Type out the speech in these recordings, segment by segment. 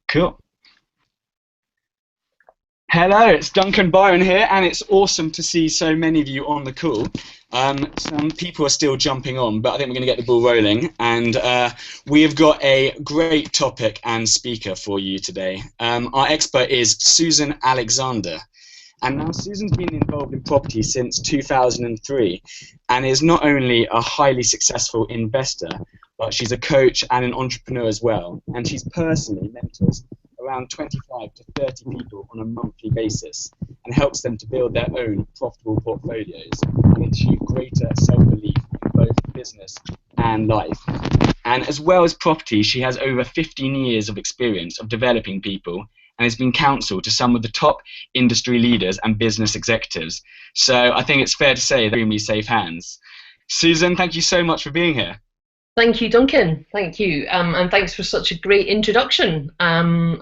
Cool. Hello, it's Duncan Byron here, and it's awesome to see so many of you on the call. Some people are still jumping on, but I think we're going to get the ball rolling. And we have got a great topic and speaker for you today. Our expert is Susan Alexander. And now Susan's been involved in property since 2003 and is not only a highly successful investor, but she's a coach and an entrepreneur as well. And she's personally mentors around 25 to 30 people on a monthly basis and helps them to build their own profitable portfolios and achieve greater self-belief in both business and life. And as well as property, she has over 15 years of experience of developing people and has been counsel to some of the top industry leaders and business executives. So I think it's fair to say they're in really safe hands. Susan, thank you so much for being here. Thank you, Duncan. Thank you, and thanks for such a great introduction. I'm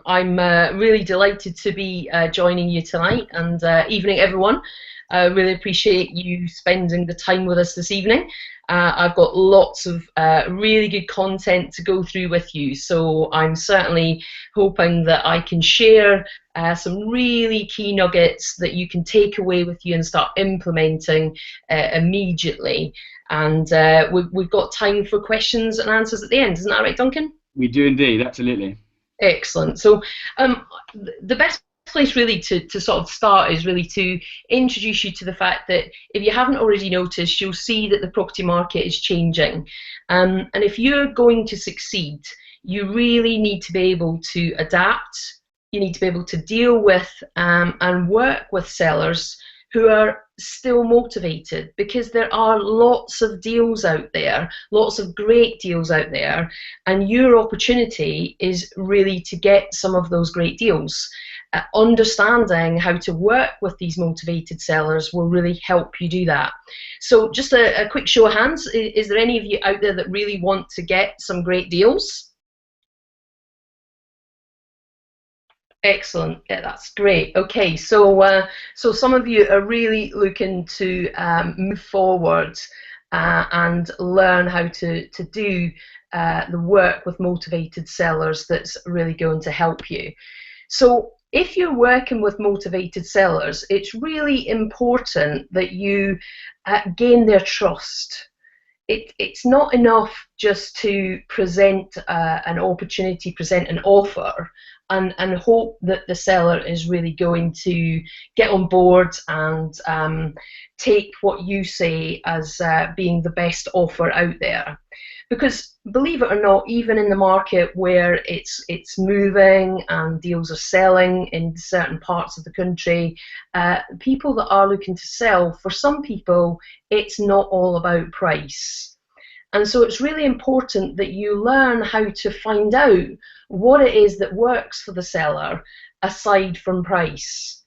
really delighted to be joining you tonight, and evening, everyone. I really appreciate you spending the time with us this evening. I've got lots of really good content to go through with you, so I'm certainly hoping that I can share some really key nuggets that you can take away with you and start implementing immediately. And we've got time for questions and answers at the end. Isn't that right, Duncan? We do indeed, absolutely. Excellent. So the best place really to sort of start is really to introduce you to the fact that if you haven't already noticed, you'll see that the property market is changing. And if you're going to succeed, you really need to be able to adapt. You need to be able to deal with and work with sellers who are still motivated, because there are lots of deals out there, lots of great deals out there, and your opportunity is really to get some of those great deals. Understanding how to work with these motivated sellers will really help you do that. So just a quick show of hands, is there any of you out there that really want to get some great deals? Excellent. Yeah, that's great. Okay, so some of you are really looking to move forward and learn how to do the work with motivated sellers that's really going to help you. So if you're working with motivated sellers, it's really important that you gain their trust. It's not enough just to present an opportunity, present an offer, and hope that the seller is really going to get on board and take what you say as being the best offer out there. Because believe it or not, even in the market where it's moving and deals are selling in certain parts of the country, people that are looking to sell, for some people, it's not all about price. And so it's really important that you learn how to find out what it is that works for the seller aside from price.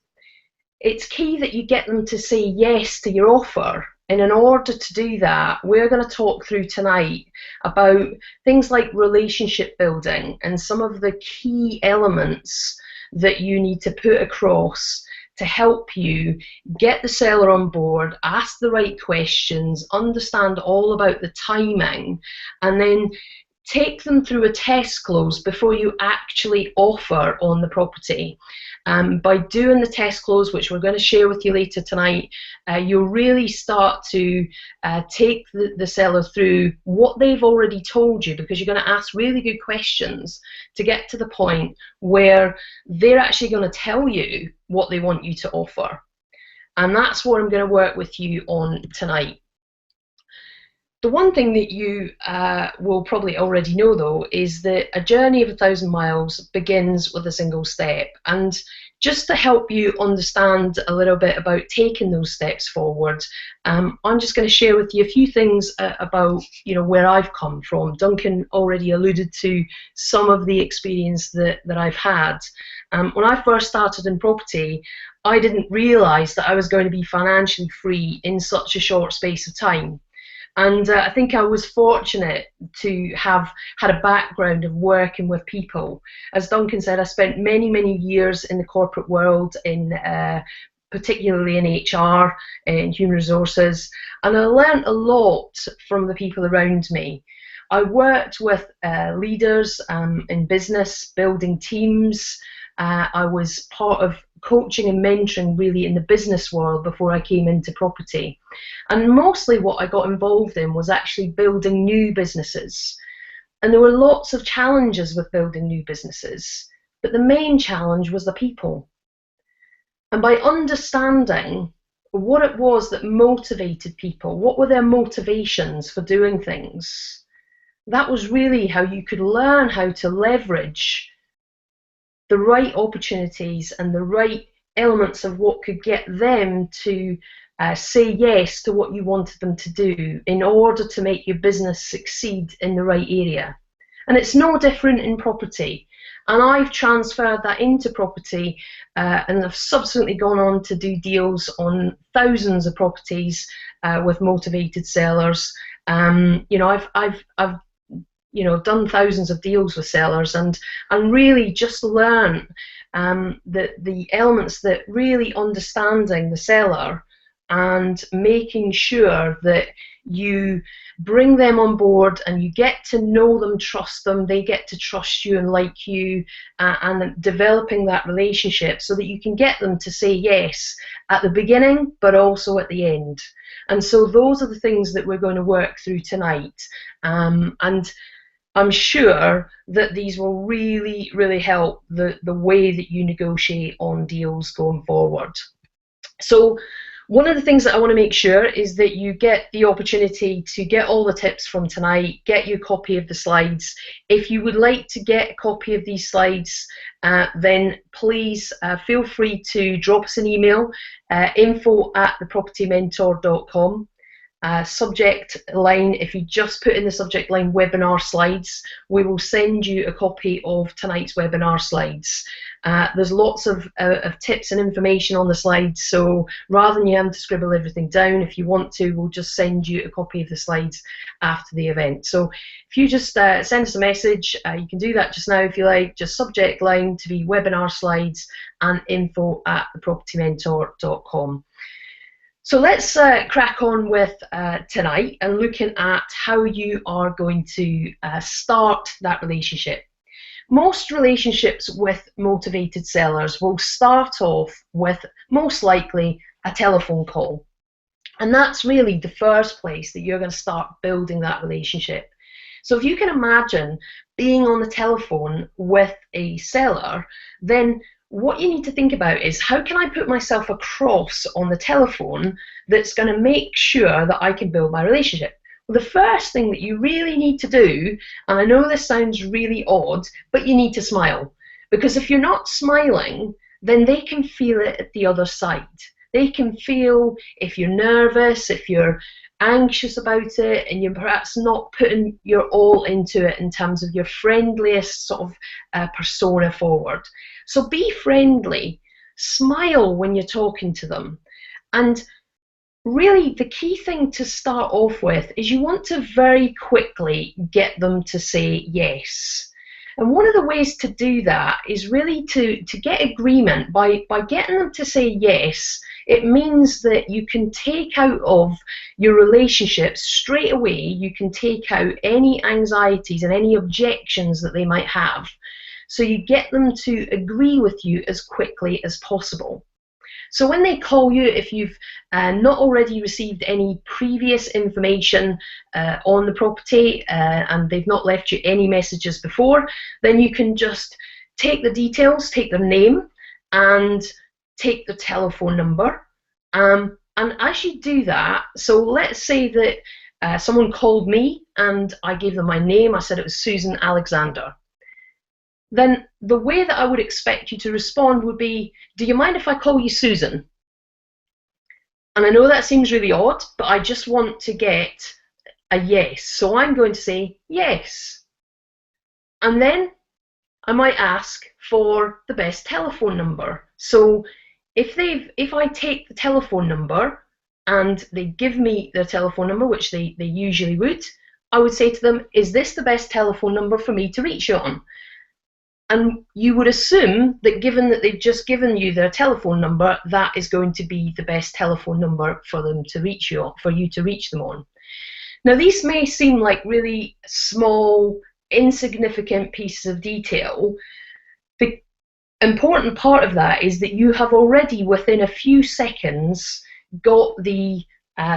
It's key that you get them to say yes to your offer. And in order to do that, we're going to talk through tonight about things like relationship building and some of the key elements that you need to put across to help you get the seller on board, ask the right questions, understand all about the timing, and then take them through a test close before you actually offer on the property. By doing the test close, which we're going to share with you later tonight, you'll really start to take the seller through what they've already told you, because you're going to ask really good questions to get to the point where they're actually going to tell you what they want you to offer. And that's what I'm going to work with you on tonight. The one thing that you will probably already know, though, is that a journey of 1,000 miles begins with a single step. And just to help you understand a little bit about taking those steps forward, I'm just going to share with you a few things about where I've come from. Duncan already alluded to some of the experience that I've had. When I first started in property, I didn't realise that I was going to be financially free in such a short space of time. And I think I was fortunate to have had a background of working with people. As Duncan said, I spent many, many years in the corporate world, particularly in HR and human resources, and I learned a lot from the people around me. I worked with leaders in business, building teams. I was part of coaching and mentoring really in the business world before I came into property. And mostly what I got involved in was actually building new businesses. And there were lots of challenges with building new businesses, but the main challenge was the people. And by understanding what it was that motivated people, what were their motivations for doing things, that was really how you could learn how to leverage the right opportunities and the right elements of what could get them to say yes to what you wanted them to do in order to make your business succeed in the right area. And it's no different in property. And I've transferred that into property and I've subsequently gone on to do deals on thousands of properties with motivated sellers. You know, I've done thousands of deals with sellers and really just learned the elements that really understanding the seller and making sure that you bring them on board and you get to know them, trust them, they get to trust you and like you, and developing that relationship so that you can get them to say yes at the beginning but also at the end. And so those are the things that we're going to work through tonight, and I'm sure that these will really, really help the way that you negotiate on deals going forward. So one of the things that I want to make sure is that you get the opportunity to get all the tips from tonight, get your copy of the slides. If you would like to get a copy of these slides, then please feel free to drop us an email, info@thepropertymentor.com. Subject line, if you just put in the subject line webinar slides, we will send you a copy of tonight's webinar slides. There's lots of tips and information on the slides, so rather than you having to scribble everything down, if you want to, we'll just send you a copy of the slides after the event. So if you just send us a message, you can do that just now if you like, just subject line to be webinar slides and info@thepropertymentor.com. So let's crack on with tonight and looking at how you are going to start that relationship. Most relationships with motivated sellers will start off with most likely a telephone call. And that's really the first place that you're going to start building that relationship. So if you can imagine being on the telephone with a seller, then what you need to think about is, how can I put myself across on the telephone that's going to make sure that I can build my relationship? Well, the first thing that you really need to do, and I know this sounds really odd, but you need to smile. Because if you're not smiling, then they can feel it at the other side. They can feel if you're nervous, if you're anxious about it, and you're perhaps not putting your all into it in terms of your friendliest sort of persona forward. So be friendly, smile when you're talking to them, and really the key thing to start off with is you want to very quickly get them to say yes. And one of the ways to do that is really to get agreement. By getting them to say yes, it means that you can take out of your relationship straight away, you can take out any anxieties and any objections that they might have. So you get them to agree with you as quickly as possible. So when they call you, if you've not already received any previous information on the property and they've not left you any messages before, then you can just take the details, take their name and take the telephone number. And as you do that, so let's say that someone called me and I gave them my name, I said it was Susan Alexander. Then the way that I would expect you to respond would be, do you mind if I call you Susan? And I know that seems really odd, but I just want to get a yes. So I'm going to say yes. And then I might ask for the best telephone number. So if I take the telephone number and they give me their telephone number, which they usually would, I would say to them, is this the best telephone number for me to reach you on? And you would assume that given that they've just given you their telephone number, that is going to be the best telephone number for them to reach you on, for you to reach them on. Now, these may seem like really small, insignificant pieces of detail. The important part of that is that you have already, within a few seconds, got the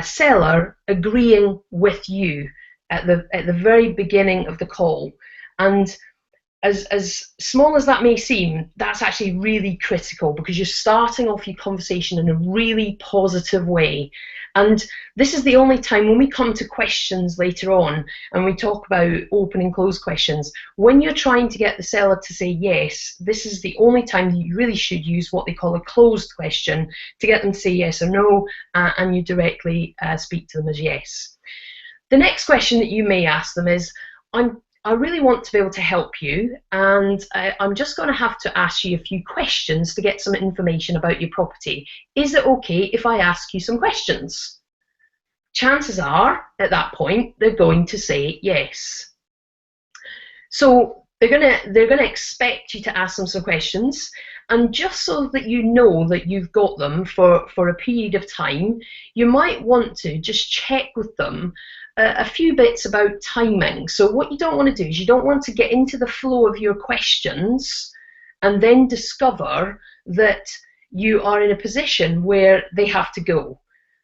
seller agreeing with you at the very beginning of the call. And as small as that may seem, that's actually really critical, because you're starting off your conversation in a really positive way. And this is the only time, when we come to questions later on and we talk about open and closed questions, when you're trying to get the seller to say yes, this is the only time that you really should use what they call a closed question to get them to say yes or no, and you directly speak to them as yes. The next question that you may ask them is, I really want to be able to help you, and I'm just going to have to ask you a few questions to get some information about your property. Is it okay if I ask you some questions? Chances are, at that point, they're going to say yes. So they're going to expect you to ask them some questions, and just so that you know that you've got them for a period of time, you might want to just check with them a few bits about timing. So what you don't want to do is you don't want to get into the flow of your questions and then discover that you are in a position where they have to go.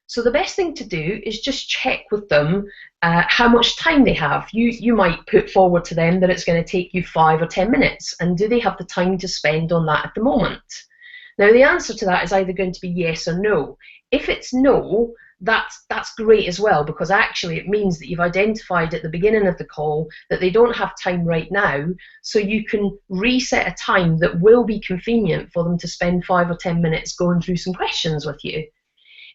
So the best thing to do is just check with them how much time they have. You might put forward to them that it's going to take you 5 or 10 minutes, and do they have the time to spend on that at the moment? Now, the answer to that is either going to be yes or no. If it's no, that's great as well, because actually it means that you've identified at the beginning of the call that they don't have time right now, so you can reset a time that will be convenient for them to spend 5 or 10 minutes going through some questions with you.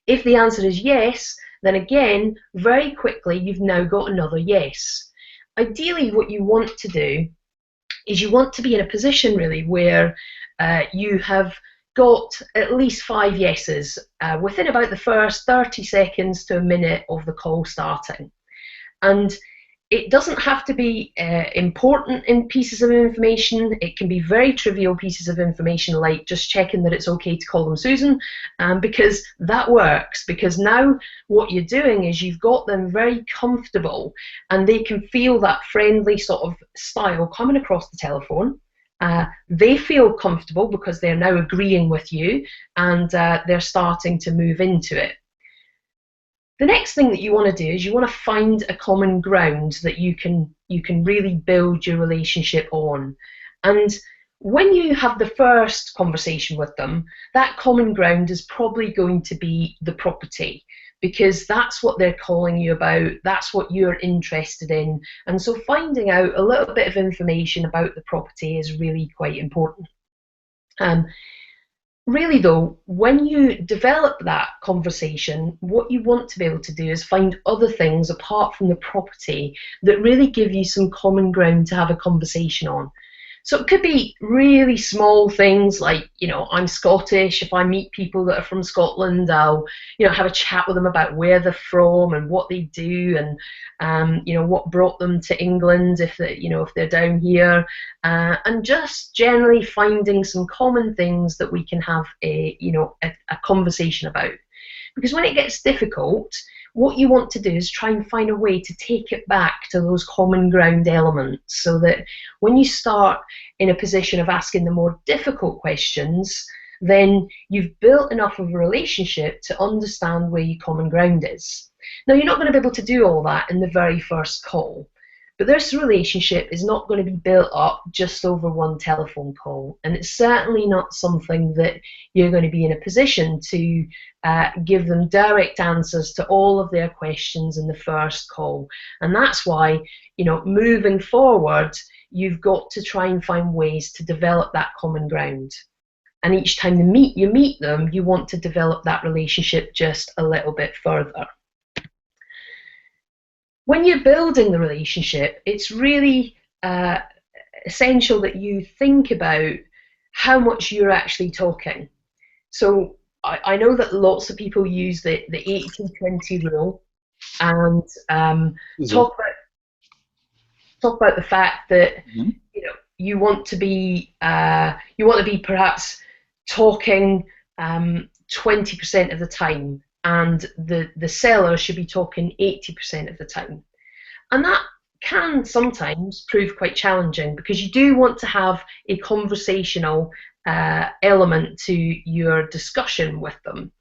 If the answer is yes, then again, very quickly you've now got another yes. Ideally, what you want to do is you want to be in a position really where you have got at least 5 yeses within about the first 30 seconds to a minute of the call starting. And it doesn't have to be important in pieces of information. It can be very trivial pieces of information, like just checking that it's okay to call them Susan, because that works, because now what you're doing is you've got them very comfortable and they can feel that friendly sort of style coming across the telephone. They feel comfortable because they're now agreeing with you, and they're starting to move into it. The next thing that you want to do is you want to find a common ground that you can really build your relationship on. And when you have the first conversation with them, that common ground is probably going to be the property, because that's what they're calling you about, that's what you're interested in. And so finding out a little bit of information about the property is really quite important. Really though, when you develop that conversation, what you want to be able to do is find other things apart from the property that really give you some common ground to have a conversation on. So it could be really small things like, I'm Scottish. If I meet people that are from Scotland, I'll, have a chat with them about where they're from and what they do, and what brought them to England if they're down here, and just generally finding some common things that we can have a conversation about. Because when it gets difficult, what you want to do is try and find a way to take it back to those common ground elements, so that when you start in a position of asking the more difficult questions, then you've built enough of a relationship to understand where your common ground is. Now, you're not going to be able to do all that in the very first call, but this relationship is not going to be built up just over one telephone call, and it's certainly not something that you're going to be in a position to give them direct answers to all of their questions in the first call. And that's why, moving forward, you've got to try and find ways to develop that common ground. And each time you meet them, you want to develop that relationship just a little bit further. When you're building the relationship, it's really essential that you think about how much you're actually talking. So I know that lots of people use the 80-20 rule, and talk about the fact that you want to be perhaps talking 20% of the time, and the seller should be talking 80% of the time. And that can sometimes prove quite challenging because you do want to have a conversational element to your discussion with them.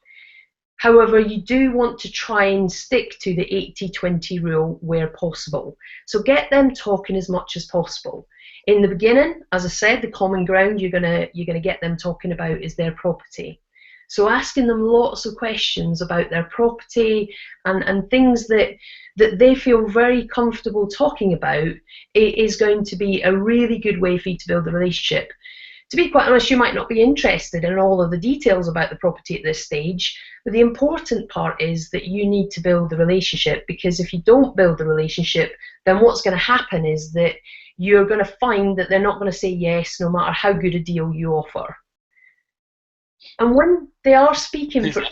However, you do want to try and stick to the 80-20 rule where possible. So get them talking as much as possible. In the beginning, as I said, the common ground you're gonna get them talking about is their property. So asking them lots of questions about their property and things that they feel very comfortable talking about is going to be a really good way for you to build a relationship. To be quite honest, you might not be interested in all of the details about the property at this stage, but the important part is that you need to build the relationship, because if you don't build the relationship, then what's going to happen is that you're going to find that they're not going to say yes no matter how good a deal you offer. And when they are speaking for...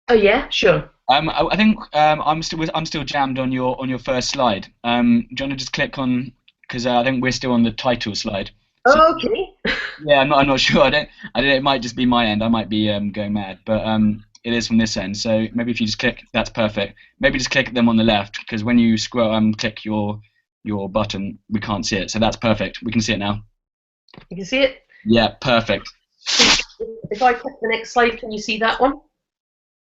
Oh yeah, sure. I think I'm still jammed on your first slide. Do you want to just click on, because I think we're still on the title slide. So, oh, okay. Yeah, I'm not sure. I don't. It might just be my end. I might be going mad, but it is from this end. So maybe if you just click, that's perfect. Maybe just click them on the left, because when you scroll, click your button, we can't see it. So that's perfect. We can see it now. You can see it? Yeah, perfect. If I click the next slide, can you see that one?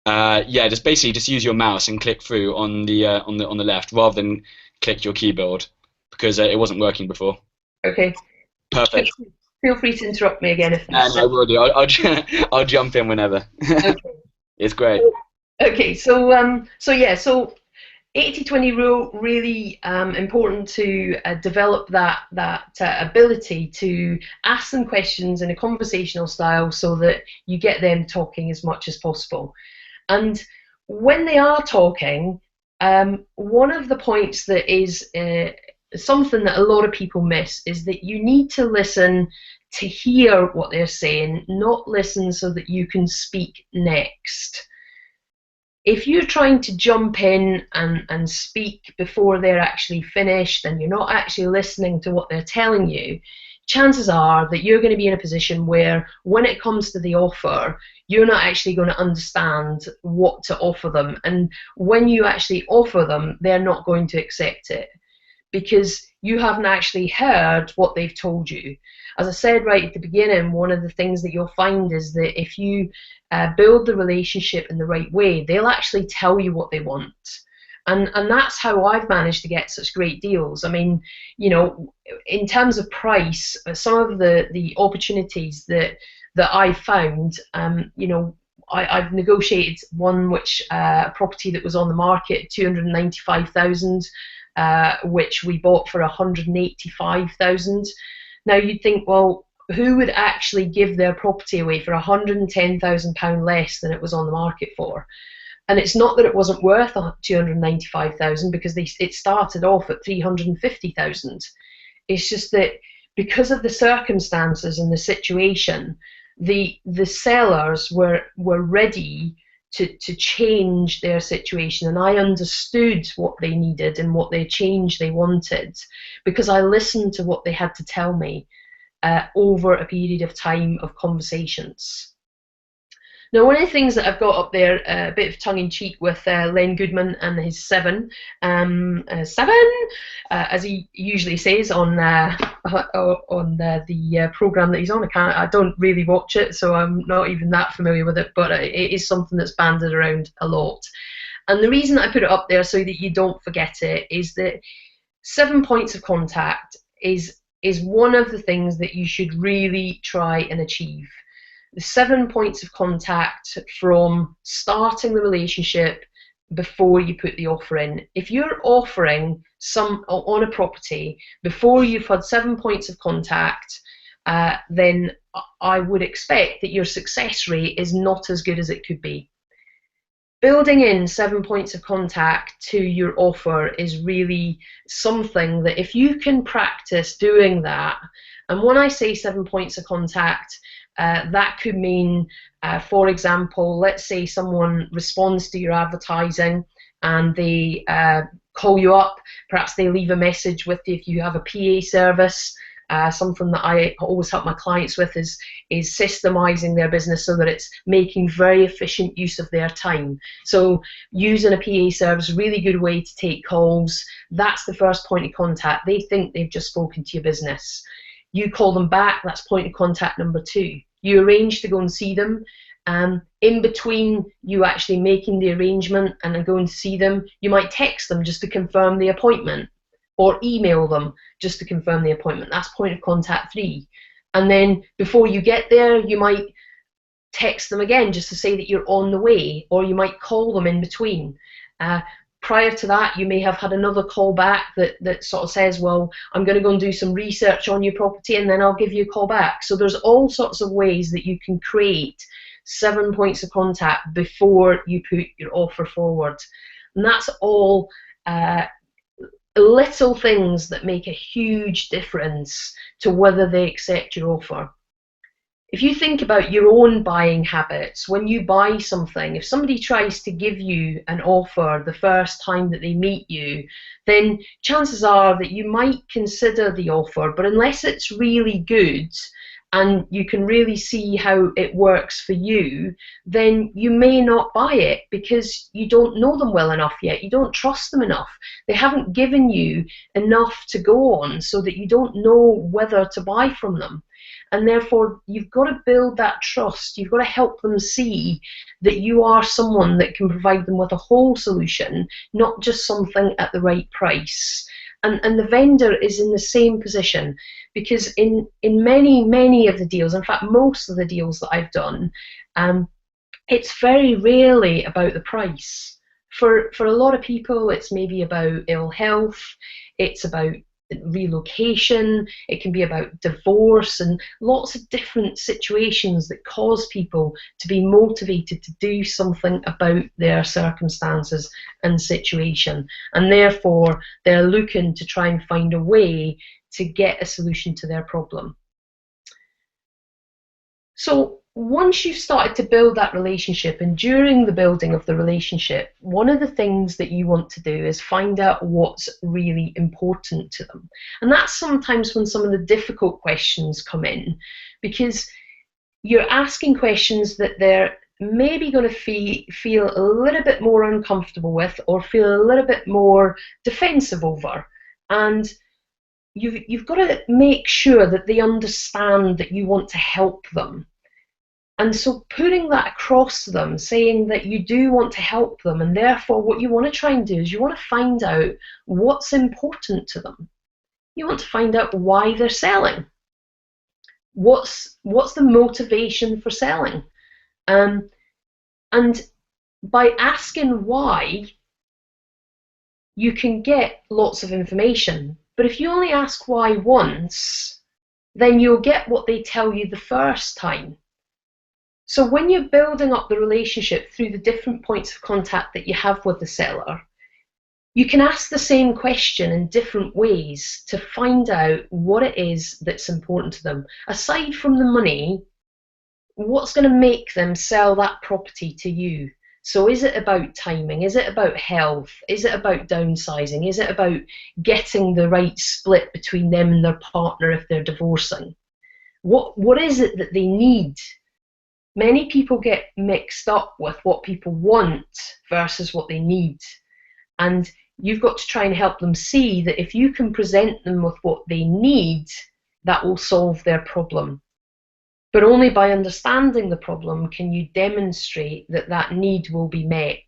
Yeah, just use your mouse and click through on the left rather than click your keyboard, because it wasn't working before. Okay. Perfect. Feel free to interrupt me again if I will do. I'll jump in whenever. Okay. It's great. Okay, so 80-20 rule, really important to develop that ability to ask them questions in a conversational style so that you get them talking as much as possible. And when they are talking, one of the points that is something that a lot of people miss is that you need to listen to hear what they're saying, not listen so that you can speak next. If you're trying to jump in and speak before they're actually finished and you're not actually listening to what they're telling you, chances are that you're going to be in a position where when it comes to the offer, you're not actually going to understand what to offer them. And when you actually offer them, they're not going to accept it, because you haven't actually heard what they've told you. As I said right at the beginning, one of the things that you'll find is that if you build the relationship in the right way, they'll actually tell you what they want. And that's how I've managed to get such great deals. I mean, you know, in terms of price, some of the opportunities that I've found, you know, I've negotiated one which a property that was on the market, 295,000. Which we bought for 185,000. Now you'd think, well, who would actually give their property away for £110,000 less than it was on the market for? And it's not that it wasn't worth 295,000, because it started off at 350,000. It's just that because of the circumstances and the situation, the sellers were ready to change their situation, and I understood what they needed and what their change they wanted, because I listened to what they had to tell me over a period of time of conversations. Now, one of the things that I've got up there, a bit of tongue-in-cheek with Len Goodman and his seven, as he usually says on the program that he's on. I don't really watch it, so I'm not even that familiar with it, but it is something that's banded around a lot. And the reason I put it up there so that you don't forget it is that 7 points of contact is one of the things that you should really try and achieve. The 7 points of contact from starting the relationship before you put the offer in. If you're offering on a property before you've had 7 points of contact, then I would expect that your success rate is not as good as it could be. Building in 7 points of contact to your offer is really something that if you can practice doing that, and when I say 7 points of contact, that could mean, for example, let's say someone responds to your advertising and they call you up, perhaps they leave a message with you if you have a PA service, Something that I always help my clients with is systemizing their business so that it's making very efficient use of their time. So using a PA service, really good way to take calls. That's the first point of contact. They think they've just spoken to your business. You call them back, that's point of contact number 2. You arrange to go and see them. In between you actually making the arrangement and then going to see them, you might text them just to confirm the appointment, or email them just to confirm the appointment. That's point of contact 3. And then before you get there, you might text them again just to say that you're on the way, or you might call them in between. Prior to that, you may have had another call back that sort of says, well, I'm going to go and do some research on your property and then I'll give you a call back. So there's all sorts of ways that you can create 7 points of contact before you put your offer forward. And that's all little things that make a huge difference to whether they accept your offer. If you think about your own buying habits, when you buy something, if somebody tries to give you an offer the first time that they meet you, then chances are that you might consider the offer, but unless it's really good and you can really see how it works for you, then you may not buy it because you don't know them well enough yet. You don't trust them enough. They haven't given you enough to go on so that you don't know whether to buy from them. And therefore, you've got to build that trust. You've got to help them see that you are someone that can provide them with a whole solution, not just something at the right price. And the vendor is in the same position, because in many of the deals, in fact, most of the deals that I've done, it's very rarely about the price. For a lot of people, it's maybe about ill health, it's about relocation, it can be about divorce, and lots of different situations that cause people to be motivated to do something about their circumstances and situation, and therefore they're looking to try and find a way to get a solution to their problem. So once you've started to build that relationship, and during the building of the relationship, one of the things that you want to do is find out what's really important to them. And that's sometimes when some of the difficult questions come in, because you're asking questions that they're maybe going to feel a little bit more uncomfortable with, or feel a little bit more defensive over. And you've got to make sure that they understand that you want to help them. And so putting that across to them, saying that you do want to help them, and therefore what you want to try and do is you want to find out what's important to them. You want to find out why they're selling. What's the motivation for selling? And by asking why, you can get lots of information. But if you only ask why once, then you'll get what they tell you the first time. So when you're building up the relationship through the different points of contact that you have with the seller, you can ask the same question in different ways to find out what it is that's important to them. Aside from the money, what's going to make them sell that property to you? So is it about timing? Is it about health? Is it about downsizing? Is it about getting the right split between them and their partner if they're divorcing? What is it that they need? Many people get mixed up with what people want versus what they need. And you've got to try and help them see that if you can present them with what they need, that will solve their problem. But only by understanding the problem can you demonstrate that that need will be met,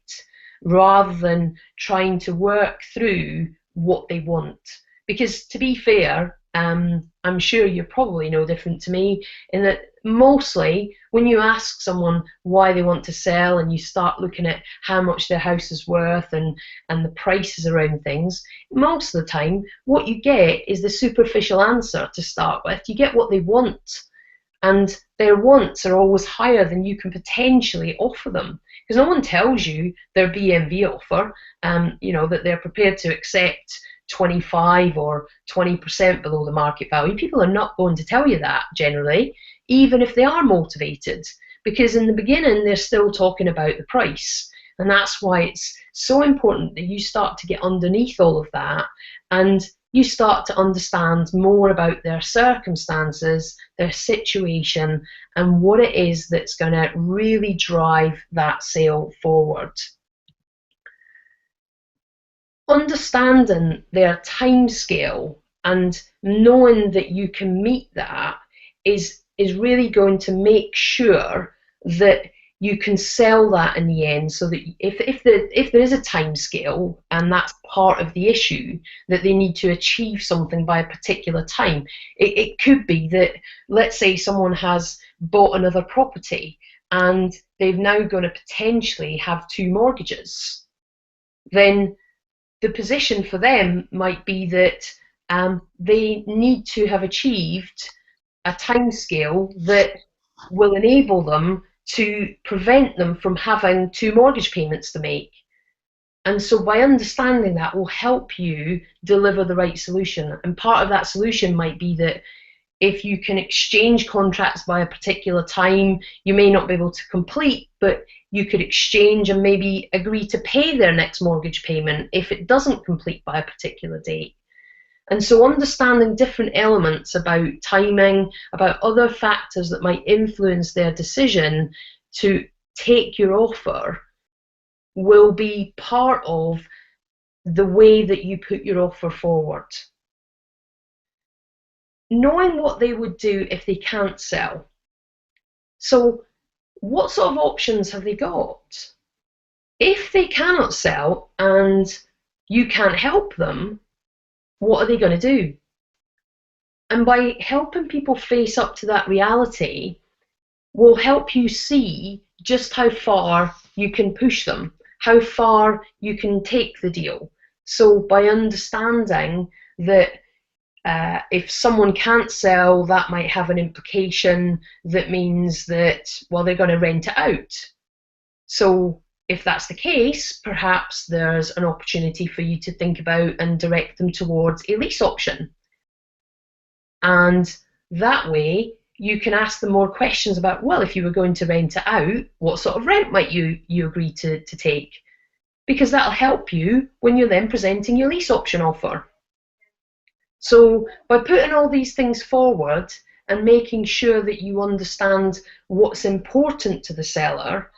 rather than trying to work through what they want. Because to be fair, I'm sure you're probably no different to me in that mostly when you ask someone why they want to sell and you start looking at how much their house is worth and the prices around things, most of the time what you get is the superficial answer to start with. You get what they want, and their wants are always higher than you can potentially offer them, because no one tells you their BMV offer, that they're prepared to accept 25 or 20% below the market value. People are not going to tell you that generally, even if they are motivated, because in the beginning they're still talking about the price. And that's why it's so important that you start to get underneath all of that and you start to understand more about their circumstances, their situation, and what it is that's going to really drive that sale forward. Understanding their timescale and knowing that you can meet that is really going to make sure that you can sell that in the end, so that if there is a time scale and that's part of the issue, that they need to achieve something by a particular time. It could be that, let's say someone has bought another property and they've now got to potentially have 2 mortgages. Then the position for them might be that they need to have achieved a time scale that will enable them to prevent them from having 2 mortgage payments to make. And so by understanding that will help you deliver the right solution. And part of that solution might be that if you can exchange contracts by a particular time, you may not be able to complete, but you could exchange and maybe agree to pay their next mortgage payment if it doesn't complete by a particular date. And so understanding different elements about timing, about other factors that might influence their decision to take your offer, will be part of the way that you put your offer forward. Knowing what they would do if they can't sell. So what sort of options have they got? If they cannot sell and you can't help them, what are they going to do? And by helping people face up to that reality will help you see just how far you can push them, how far you can take the deal. So by understanding that if someone can't sell, that might have an implication that means that, well, they're going to rent it out. So if that's the case, perhaps there's an opportunity for you to think about and direct them towards a lease option. And that way, you can ask them more questions about, well, if you were going to rent it out, what sort of rent might you agree to take? Because that'll help you when you're then presenting your lease option offer. So by putting all these things forward and making sure that you understand what's important to the seller,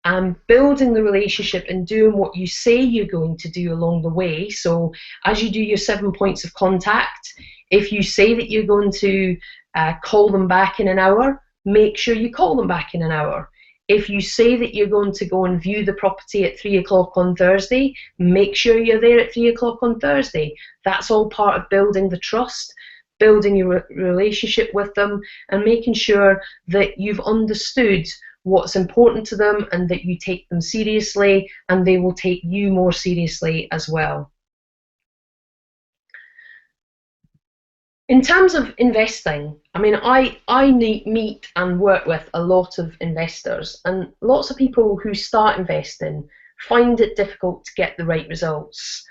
and building the relationship and doing what you say you're going to do along the way. So as you do your 7 points of contact, if you say that you're going to call them back in an hour, make sure you call them back in an hour. If you say that you're going to go and view the property at 3 o'clock on Thursday, make sure you're there at 3 o'clock on Thursday. That's all part of building the trust, building your relationship with them, and making sure that you've understood what's important to them and that you take them seriously, and they will take you more seriously as well. In terms of investing, I mean, I meet and work with a lot of investors, and lots of people who start investing find it difficult to get the right results.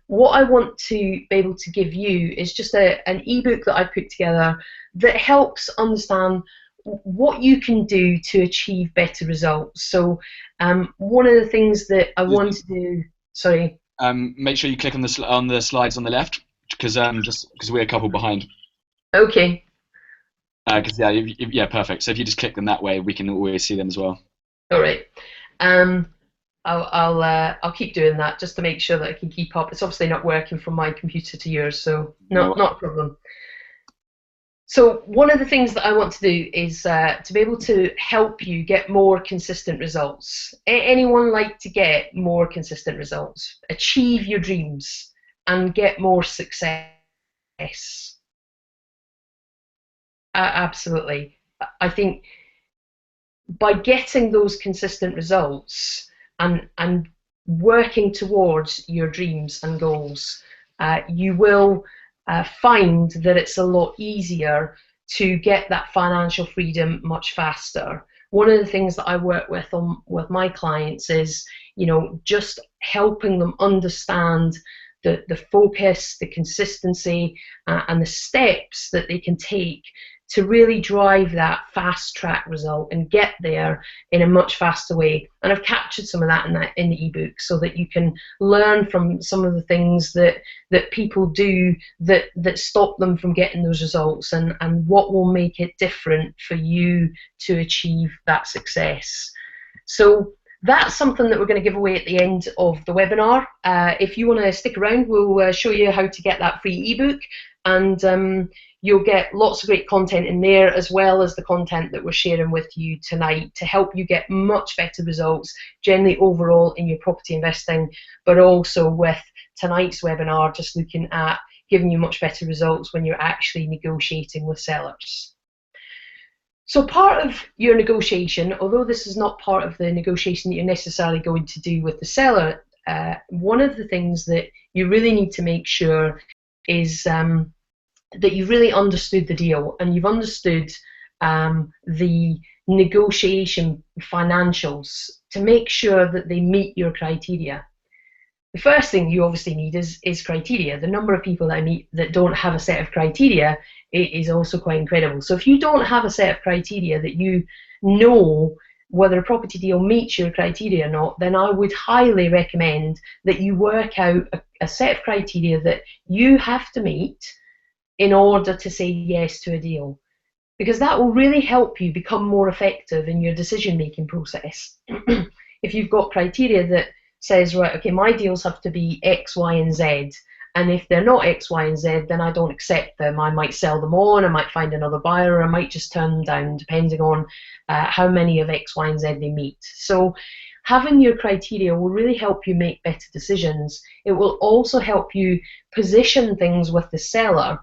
What I want to be able to give you is just an ebook that I put together that helps understand what you can do to achieve better results. So one of the things that I want to do, sorry. Make sure you click on the slides on the left, because we're a couple behind. Okay. Because yeah, perfect. So if you just click them that way, we can always see them as well. All right. I'll keep doing that just to make sure that I can keep up. It's obviously not working from my computer to yours, so not a problem. So one of the things that I want to do is to be able to help you get more consistent results. Anyone like to get more consistent results, achieve your dreams, and get more success? Absolutely. I think by getting those consistent results and working towards your dreams and goals, you will find that it's a lot easier to get that financial freedom much faster. One of the things that I work with my clients is, just helping them understand the focus, the consistency, and the steps that they can take to really drive that fast track result and get there in a much faster way. And I've captured some of that in the ebook, so that you can learn from some of the things that people do that stop them from getting those results, and what will make it different for you to achieve that success. So that's something that we're going to give away at the end of the webinar. If you want to stick around, we'll show you how to get that free ebook, and you'll get lots of great content in there, as well as the content that we're sharing with you tonight, to help you get much better results generally overall in your property investing, but also with tonight's webinar just looking at giving you much better results when you're actually negotiating with sellers. So part of your negotiation, although this is not part of the negotiation that you're necessarily going to do with the seller, one of the things that you really need to make sure is that you've really understood the deal, and you've understood the negotiation financials to make sure that they meet your criteria. The first thing you obviously need is criteria. The number of people that I meet that don't have a set of criteria is also quite incredible. So if you don't have a set of criteria that you know whether a property deal meets your criteria or not, then I would highly recommend that you work out a set of criteria that you have to meet in order to say yes to a deal, because that will really help you become more effective in your decision-making process. If you've got criteria that says, right, okay, my deals have to be X, Y, and Z, and if they're not X, Y, and Z, then I don't accept them. I might sell them on, I might find another buyer, or I might just turn them down, depending on how many of X, Y, and Z they meet. So having your criteria will really help you make better decisions. It will also help you position things with the seller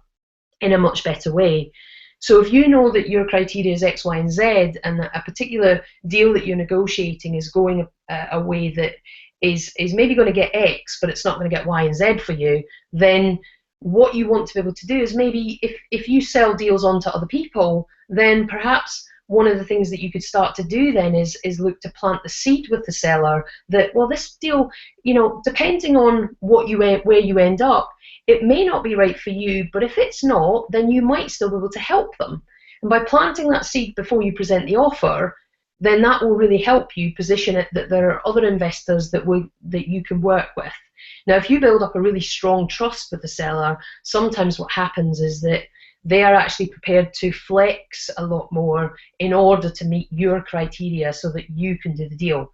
in a much better way. So if you know that your criteria is X, Y, and Z, and that a particular deal that you're negotiating is going a way that is maybe going to get X, but it's not going to get Y and Z for you, then what you want to be able to do is, maybe if you sell deals on to other people, then perhaps one of the things that you could start to do then is look to plant the seed with the seller that, well, this deal, you know, depending on where you end up, it may not be right for you, but if it's not, then you might still be able to help them. And by planting that seed before you present the offer, then that will really help you position it that there are other investors that you can work with. Now, if you build up a really strong trust with the seller, sometimes what happens is that they are actually prepared to flex a lot more in order to meet your criteria so that you can do the deal.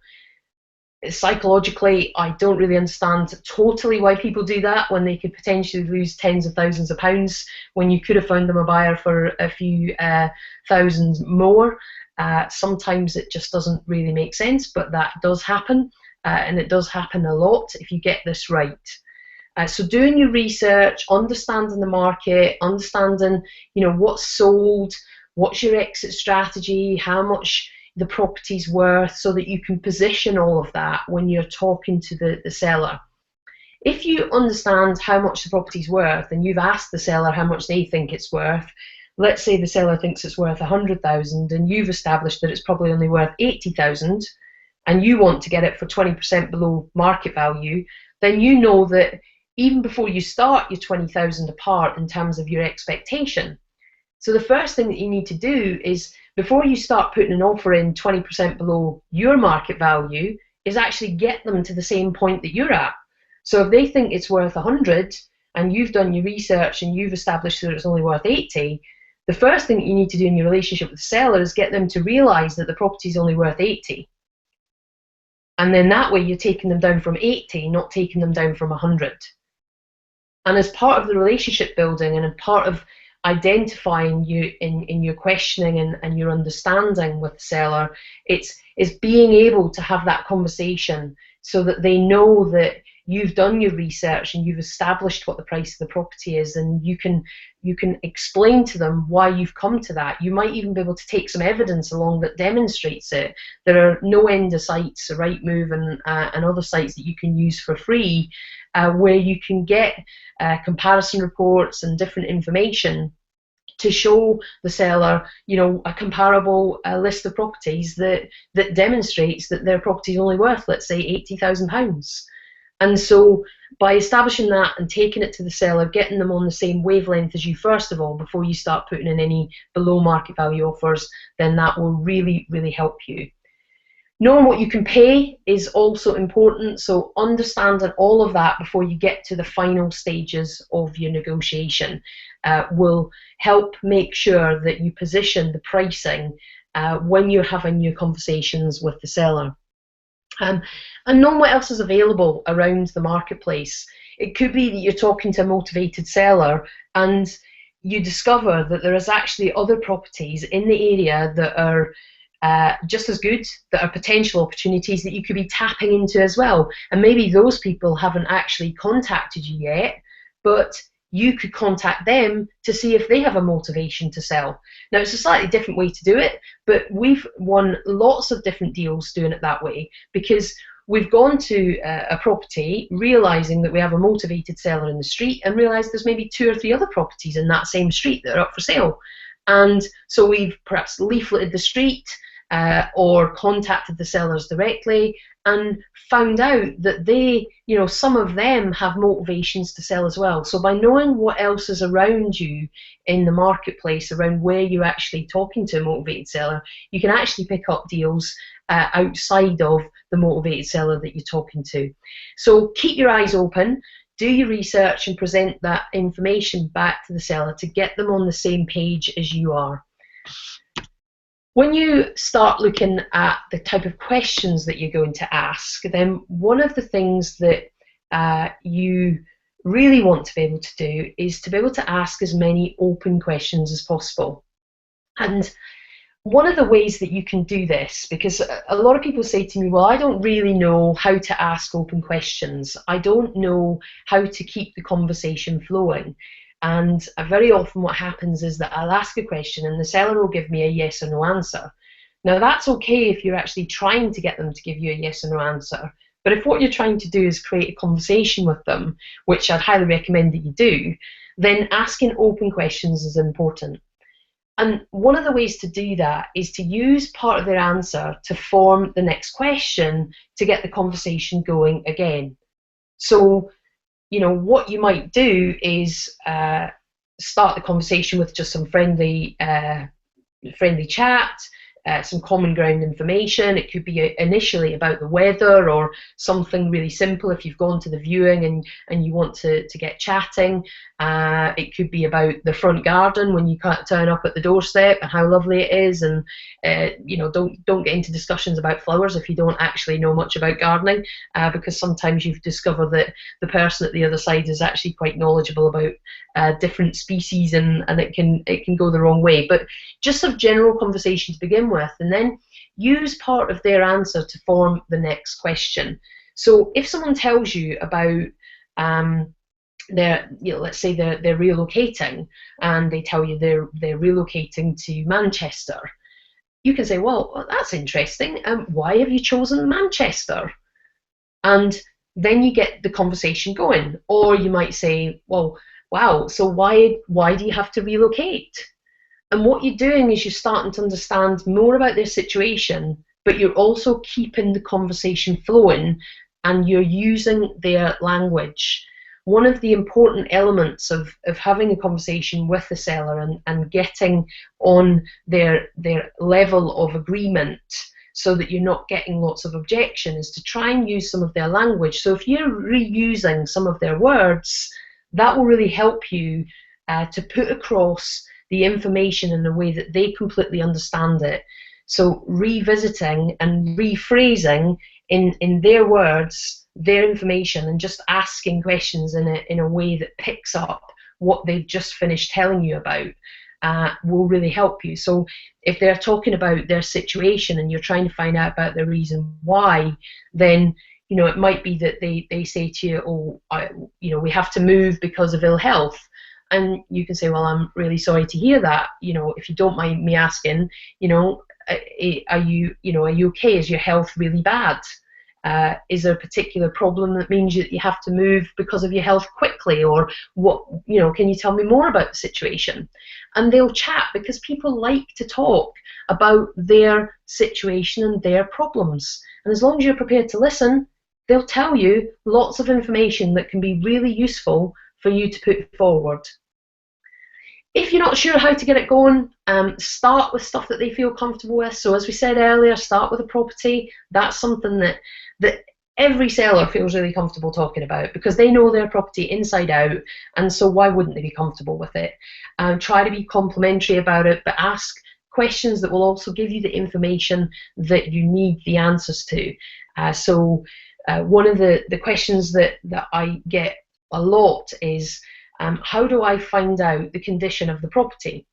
Psychologically, I don't really understand totally why people do that when they could potentially lose tens of thousands of pounds when you could have found them a buyer for a few thousands more. Sometimes it just doesn't really make sense, but that does happen, and it does happen a lot if you get this right. So doing your research, understanding the market, understanding, you know, what's sold, what's your exit strategy, how much the property's worth, so that you can position all of that when you're talking to the seller. If you understand how much the property's worth and you've asked the seller how much they think it's worth, let's say the seller thinks it's worth 100,000 and you've established that it's probably only worth 80,000, and you want to get it for 20% below market value, then you know that even before you start, you're 20,000 apart in terms of your expectation. So the first thing that you need to do is, before you start putting an offer in 20% below your market value, is actually get them to the same point that you're at. So if they think it's worth 100 and you've done your research and you've established that it's only worth 80, the first thing that you need to do in your relationship with the seller is get them to realise that the property is only worth 80. And then that way you're taking them down from 80, not taking them down from 100. And as part of the relationship building and a part of identifying you in your questioning and your understanding with the seller, it's being able to have that conversation so that they know that you've done your research and you've established what the price of the property is, and you can explain to them why you've come to that. You might even be able to take some evidence along that demonstrates it. There are no end of sites, Rightmove and other sites that you can use for free, where you can get comparison reports and different information to show the seller, you know, a comparable list of properties that demonstrates that their property is only worth, let's say, £80,000. And so by establishing that and taking it to the seller, getting them on the same wavelength as you first of all, before you start putting in any below market value offers, then that will really, really help you. Knowing what you can pay is also important, so understanding all of that before you get to the final stages of your negotiation will help make sure that you position the pricing when you're having your conversations with the seller. And knowing what else is available around the marketplace. It could be that you're talking to a motivated seller and you discover that there is actually other properties in the area that are just as good, that are potential opportunities that you could be tapping into as well. And maybe those people haven't actually contacted you yet, but you could contact them to see if they have a motivation to sell. Now, it's a slightly different way to do it, but we've won lots of different deals doing it that way, because we've gone to a property realizing that we have a motivated seller in the street and realized there's maybe 2 or 3 other properties in that same street that are up for sale. And so we've perhaps leafleted the street or contacted the sellers directly and found out that they, some of them have motivations to sell as well. So by knowing what else is around you in the marketplace, around where you're actually talking to a motivated seller, you can actually pick up deals outside of the motivated seller that you're talking to. So keep your eyes open, do your research and present that information back to the seller to get them on the same page as you are. When you start looking at the type of questions that you're going to ask, then one of the things that you really want to be able to do is to be able to ask as many open questions as possible. And one of the ways that you can do this, because a lot of people say to me, well, I don't really know how to ask open questions. I don't know how to keep the conversation flowing. And very often what happens is that I'll ask a question and the seller will give me a yes or no answer. Now that's okay if you're actually trying to get them to give you a yes or no answer. But if what you're trying to do is create a conversation with them, which I'd highly recommend that you do, then asking open questions is important. And one of the ways to do that is to use part of their answer to form the next question to get the conversation going again. So, what you might do is start the conversation with just some friendly chat, some common ground information. It could be initially about the weather or something really simple if you've gone to the viewing and you want to get chatting. It could be about the front garden when you can't turn up at the doorstep and how lovely it is, and don't get into discussions about flowers if you don't actually know much about gardening, because sometimes you've discovered that the person at the other side is actually quite knowledgeable about different species, and it can go the wrong way. But just a general conversation to begin with, and then use part of their answer to form the next question. So if someone tells you about let's say they're relocating, and they tell you they're relocating to Manchester, you can say, well, that's interesting. Why have you chosen Manchester? And then you get the conversation going. Or you might say, well, wow, so why do you have to relocate? And what you're doing is you're starting to understand more about their situation, but you're also keeping the conversation flowing and you're using their language. One of the important elements of having a conversation with the seller and getting on their level of agreement so that you're not getting lots of objection is to try and use some of their language. So if you're reusing some of their words, that will really help you to put across the information in a way that they completely understand it. So revisiting and rephrasing in their words their information and just asking questions in a way that picks up what they've just finished telling you about will really help you. So if they're talking about their situation and you're trying to find out about the reason why, then it might be that they say to you, we have to move because of ill health. And you can say, well, I'm really sorry to hear that. If you don't mind me asking, are you okay? Is your health really bad? Is there a particular problem that means that you have to move because of your health quickly, or what? Can you tell me more about the situation? And they'll chat, because people like to talk about their situation and their problems. And as long as you're prepared to listen, they'll tell you lots of information that can be really useful for you to put forward. If you're not sure how to get it going, start with stuff that they feel comfortable with. So as we said earlier, start with a property. That's something that every seller feels really comfortable talking about, because they know their property inside out, and so why wouldn't they be comfortable with it? Try to be complimentary about it, but ask questions that will also give you the information that you need the answers to. One of the questions that I get a lot is, how do I find out the condition of the property?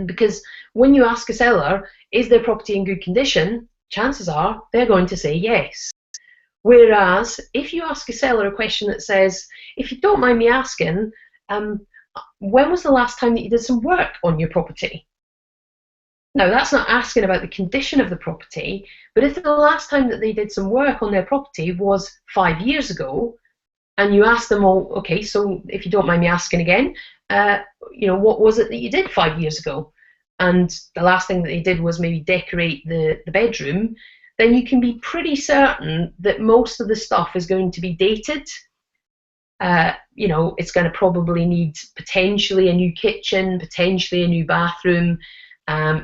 Because when you ask a seller, is their property in good condition, chances are they're going to say yes. Whereas if you ask a seller a question that says, if you don't mind me asking, when was the last time that you did some work on your property? Now, that's not asking about the condition of the property, but if the last time that they did some work on their property was 5 years ago, and you ask them, well, okay, so if you don't mind me asking again, what was it that you did 5 years ago? And the last thing that they did was maybe decorate the bedroom, then you can be pretty certain that most of the stuff is going to be dated. It's going to probably need potentially a new kitchen, potentially a new bathroom,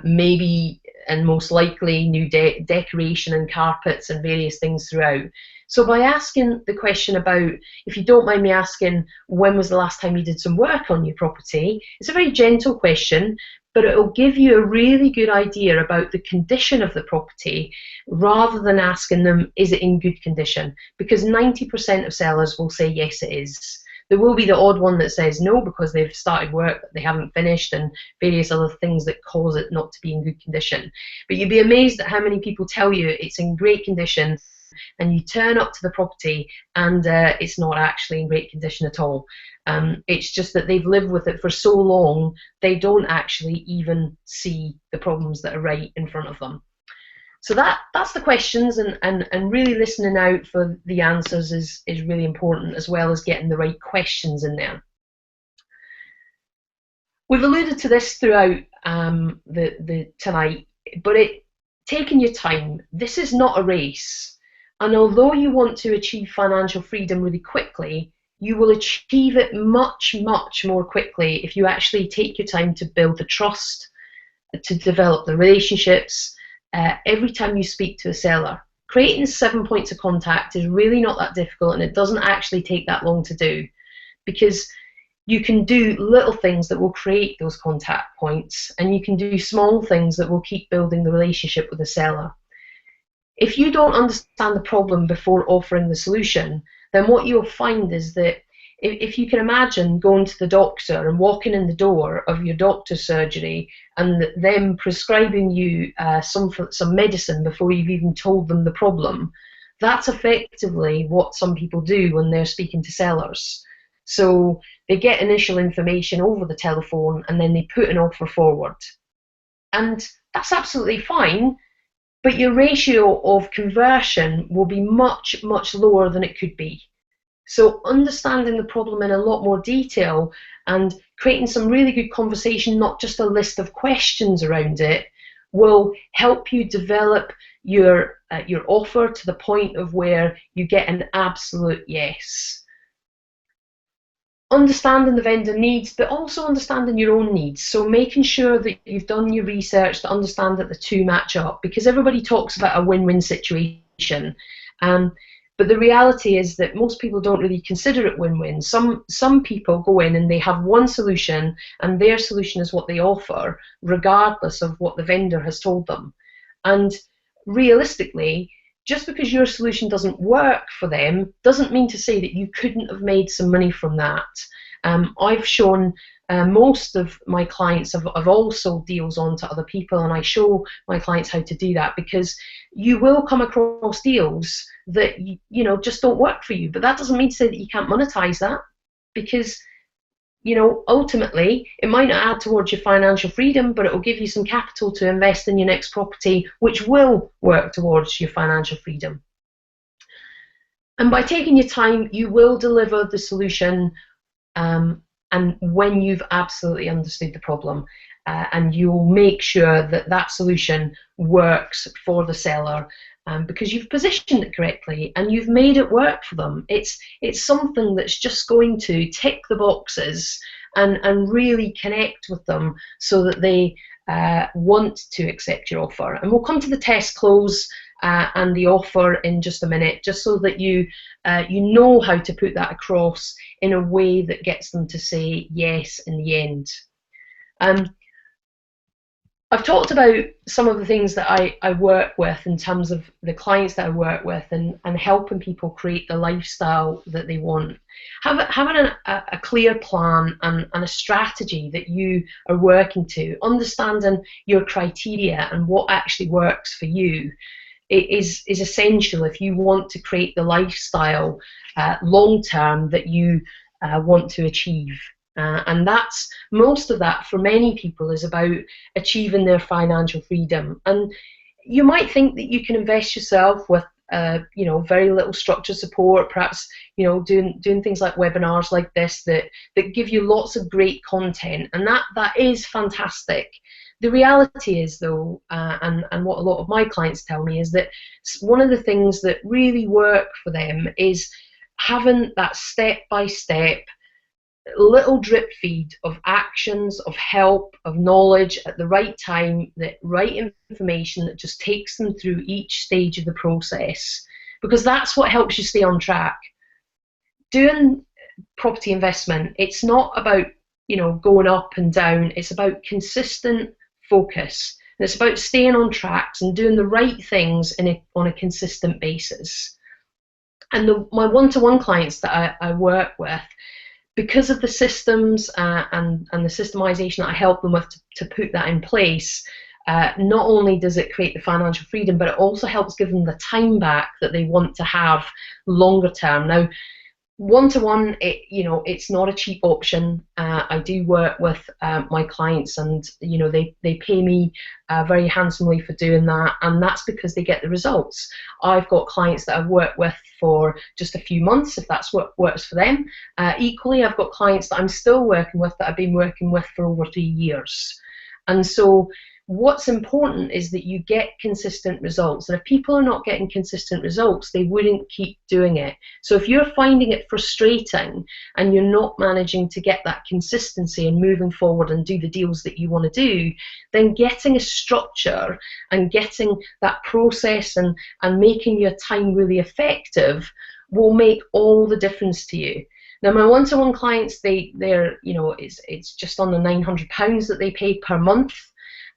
maybe and most likely new decoration and carpets and various things throughout. So by asking the question about, if you don't mind me asking, when was the last time you did some work on your property, it's a very gentle question, but it will give you a really good idea about the condition of the property, rather than asking them, is it in good condition? Because 90% of sellers will say yes, it is. There will be the odd one that says no because they've started work that they haven't finished and various other things that cause it not to be in good condition. But you'd be amazed at how many people tell you it's in great condition, and you turn up to the property and it's not actually in great condition at all. It's just that they've lived with it for so long, they don't actually even see the problems that are right in front of them. So that's the questions, and really listening out for the answers is really important, as well as getting the right questions in there. We've alluded to this throughout tonight, but taking your time. This is not a race. And although you want to achieve financial freedom really quickly, you will achieve it much, much more quickly if you actually take your time to build the trust, to develop the relationships, every time you speak to a seller. Creating 7 points of contact is really not that difficult, and it doesn't actually take that long to do, because you can do little things that will create those contact points, and you can do small things that will keep building the relationship with the seller. If you don't understand the problem before offering the solution, then what you'll find is that if you can imagine going to the doctor and walking in the door of your doctor's surgery and them prescribing you some medicine before you've even told them the problem, that's effectively what some people do when they're speaking to sellers. So they get initial information over the telephone and then they put an offer forward. And that's absolutely fine, but your ratio of conversion will be much, much lower than it could be. So understanding the problem in a lot more detail and creating some really good conversation, not just a list of questions around it, will help you develop your offer to the point of where you get an absolute yes. Understanding the vendor needs, but also understanding your own needs. So making sure that you've done your research to understand that the two match up, because everybody talks about a win-win situation. But the reality is that most people don't really consider it win-win. Some people go in and they have one solution, and their solution is what they offer, regardless of what the vendor has told them. And realistically, just because your solution doesn't work for them doesn't mean to say that you couldn't have made some money from that. I've shown most of my clients have all sold deals on to other people, and I show my clients how to do that, because you will come across deals that just don't work for you. But that doesn't mean to say that you can't monetize that, because ultimately it might not add towards your financial freedom, but it will give you some capital to invest in your next property, which will work towards your financial freedom. And by taking your time, you will deliver the solution, and when you've absolutely understood the problem, and you'll make sure that that solution works for the seller, because you've positioned it correctly and you've made it work for them. It's something that's just going to tick the boxes and really connect with them so that they want to accept your offer. And we'll come to the test close and the offer in just a minute, just so that you know how to put that across in a way that gets them to say yes in the end. I've talked about some of the things that I work with in terms of the clients that I work with and helping people create the lifestyle that they want. Having a clear plan and a strategy that you are working to, understanding your criteria and what actually works for you is essential if you want to create the lifestyle long term that you want to achieve. And that's most of that for many people is about achieving their financial freedom. And you might think that you can invest yourself with very little structured support, perhaps doing things like webinars like this that give you lots of great content, and that is fantastic. The reality is, though, and what a lot of my clients tell me is that one of the things that really work for them is having that step-by-step little drip feed of actions, of help, of knowledge at the right time, the right information that just takes them through each stage of the process, because that's what helps you stay on track. Doing property investment, it's not about going up and down, it's about consistent focus, and it's about staying on tracks and doing the right things on a consistent basis. And my one-to-one clients that I work with, because of the systems and the systemization that I help them with to put that in place, not only does it create the financial freedom, but it also helps give them the time back that they want to have longer term. Now, one-to-one, it's not a cheap option. I do work with my clients, and they pay me very handsomely for doing that, and that's because they get the results. I've got clients that I've worked with for just a few months, if that's what works for them. Equally, I've got clients that I'm still working with that I've been working with for over 3 years. And so what's important is that you get consistent results. And if people are not getting consistent results, they wouldn't keep doing it. So if you're finding it frustrating and you're not managing to get that consistency and moving forward and do the deals that you want to do, then getting a structure and getting that process and making your time really effective will make all the difference to you. Now, my one-to-one clients, it's just under £900 that they pay per month.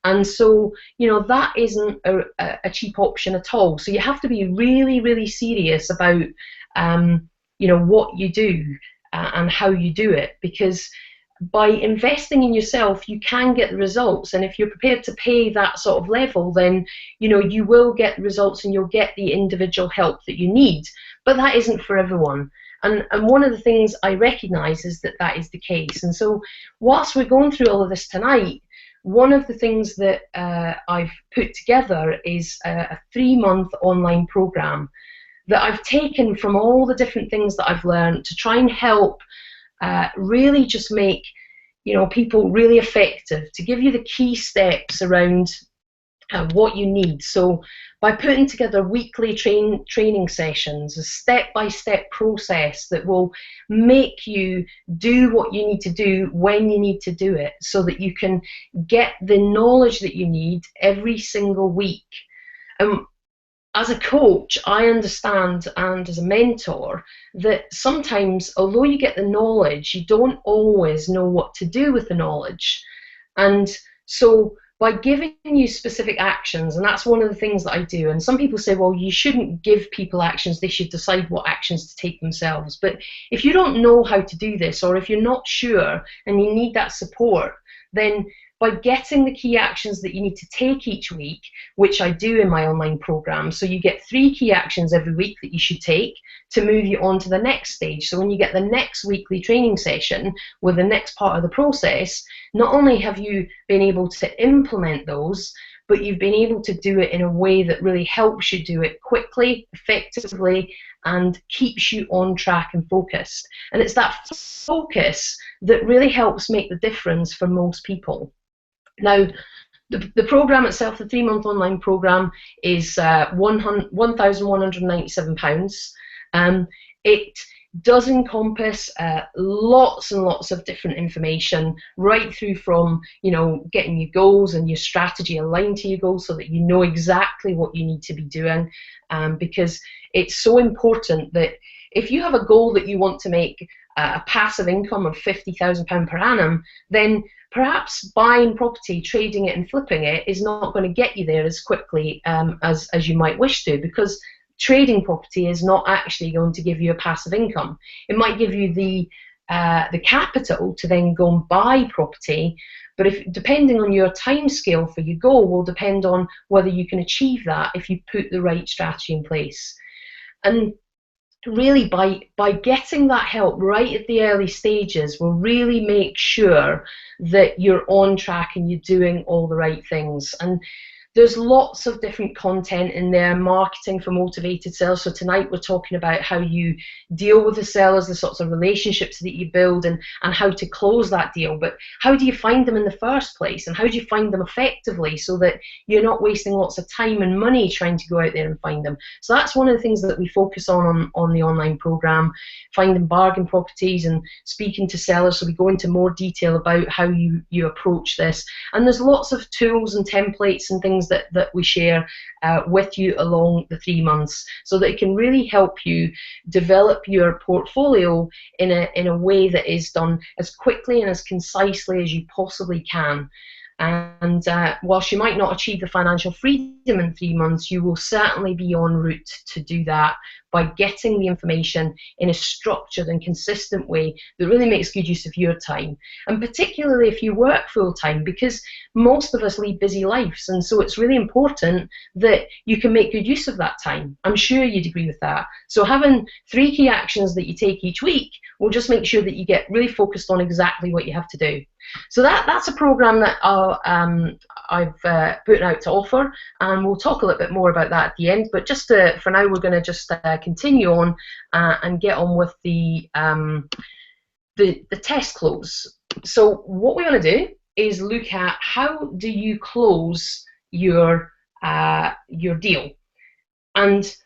And so, that isn't a cheap option at all. So you have to be really, really serious about, what you do and how you do it, because by investing in yourself, you can get the results. And if you're prepared to pay that sort of level, then, you will get the results and you'll get the individual help that you need. But that isn't for everyone. And one of the things I recognise is that is the case. And so whilst we're going through all of this tonight, one of the things that I've put together is a 3-month online program that I've taken from all the different things that I've learned to try and help really just make people really effective, to give you the key steps around what you need. So by putting together weekly training sessions, a step-by-step process that will make you do what you need to do when you need to do it, so that you can get the knowledge that you need every single week. As a coach, I understand, and as a mentor, that sometimes, although you get the knowledge, you don't always know what to do with the knowledge. And so by giving you specific actions, and that's one of the things that I do, and some people say, well, you shouldn't give people actions, they should decide what actions to take themselves. But if you don't know how to do this, or if you're not sure and you need that support, then by getting the key actions that you need to take each week, which I do in my online program, so you get 3 key actions every week that you should take to move you on to the next stage. So when you get the next weekly training session with the next part of the process, not only have you been able to implement those, but you've been able to do it in a way that really helps you do it quickly, effectively, and keeps you on track and focused. And it's that focus that really helps make the difference for most people. Now, The program itself, the 3-month online program, is £1,197. It does encompass lots and lots of different information, right through from, you know, getting your goals and your strategy aligned to your goals so that you know exactly what you need to be doing, because it's so important that if you have a goal that you want to make a passive income of £50,000 per annum, then perhaps buying property, trading it and flipping it is not going to get you there as quickly as you might wish to, because trading property is not actually going to give you a passive income. It might give you the capital to then go and buy property, but depending on your time scale for your goal will depend on whether you can achieve that if you put the right strategy in place. And really, by getting that help right at the early stages will really make sure that you're on track and you're doing all the right things. And there's lots of different content in there, marketing for motivated sellers. So tonight we're talking about how you deal with the sellers, the sorts of relationships that you build, and how to close that deal. But how do you find them in the first place, and how do you find them effectively so that you're not wasting lots of time and money trying to go out there and find them? So that's one of the things that we focus on the online program, finding bargain properties and speaking to sellers. So we go into more detail about how you approach this. And there's lots of tools and templates and things that we share with you along the 3 months, so that it can really help you develop your portfolio in a way that is done as quickly and as concisely as you possibly can. And whilst you might not achieve the financial freedom in 3 months, you will certainly be en route to do that by getting the information in a structured and consistent way that really makes good use of your time. And particularly if you work full-time, because most of us lead busy lives, and so it's really important that you can make good use of that time. I'm sure you'd agree with that. So having 3 key actions that you take each week will just make sure that you get really focused on exactly what you have to do. So that's a program that I've put out to offer, and we'll talk a little bit more about that at the end. But just for now, we're going to just continue on and get on with the test close. So what we want to do is look at how do you close your deal. And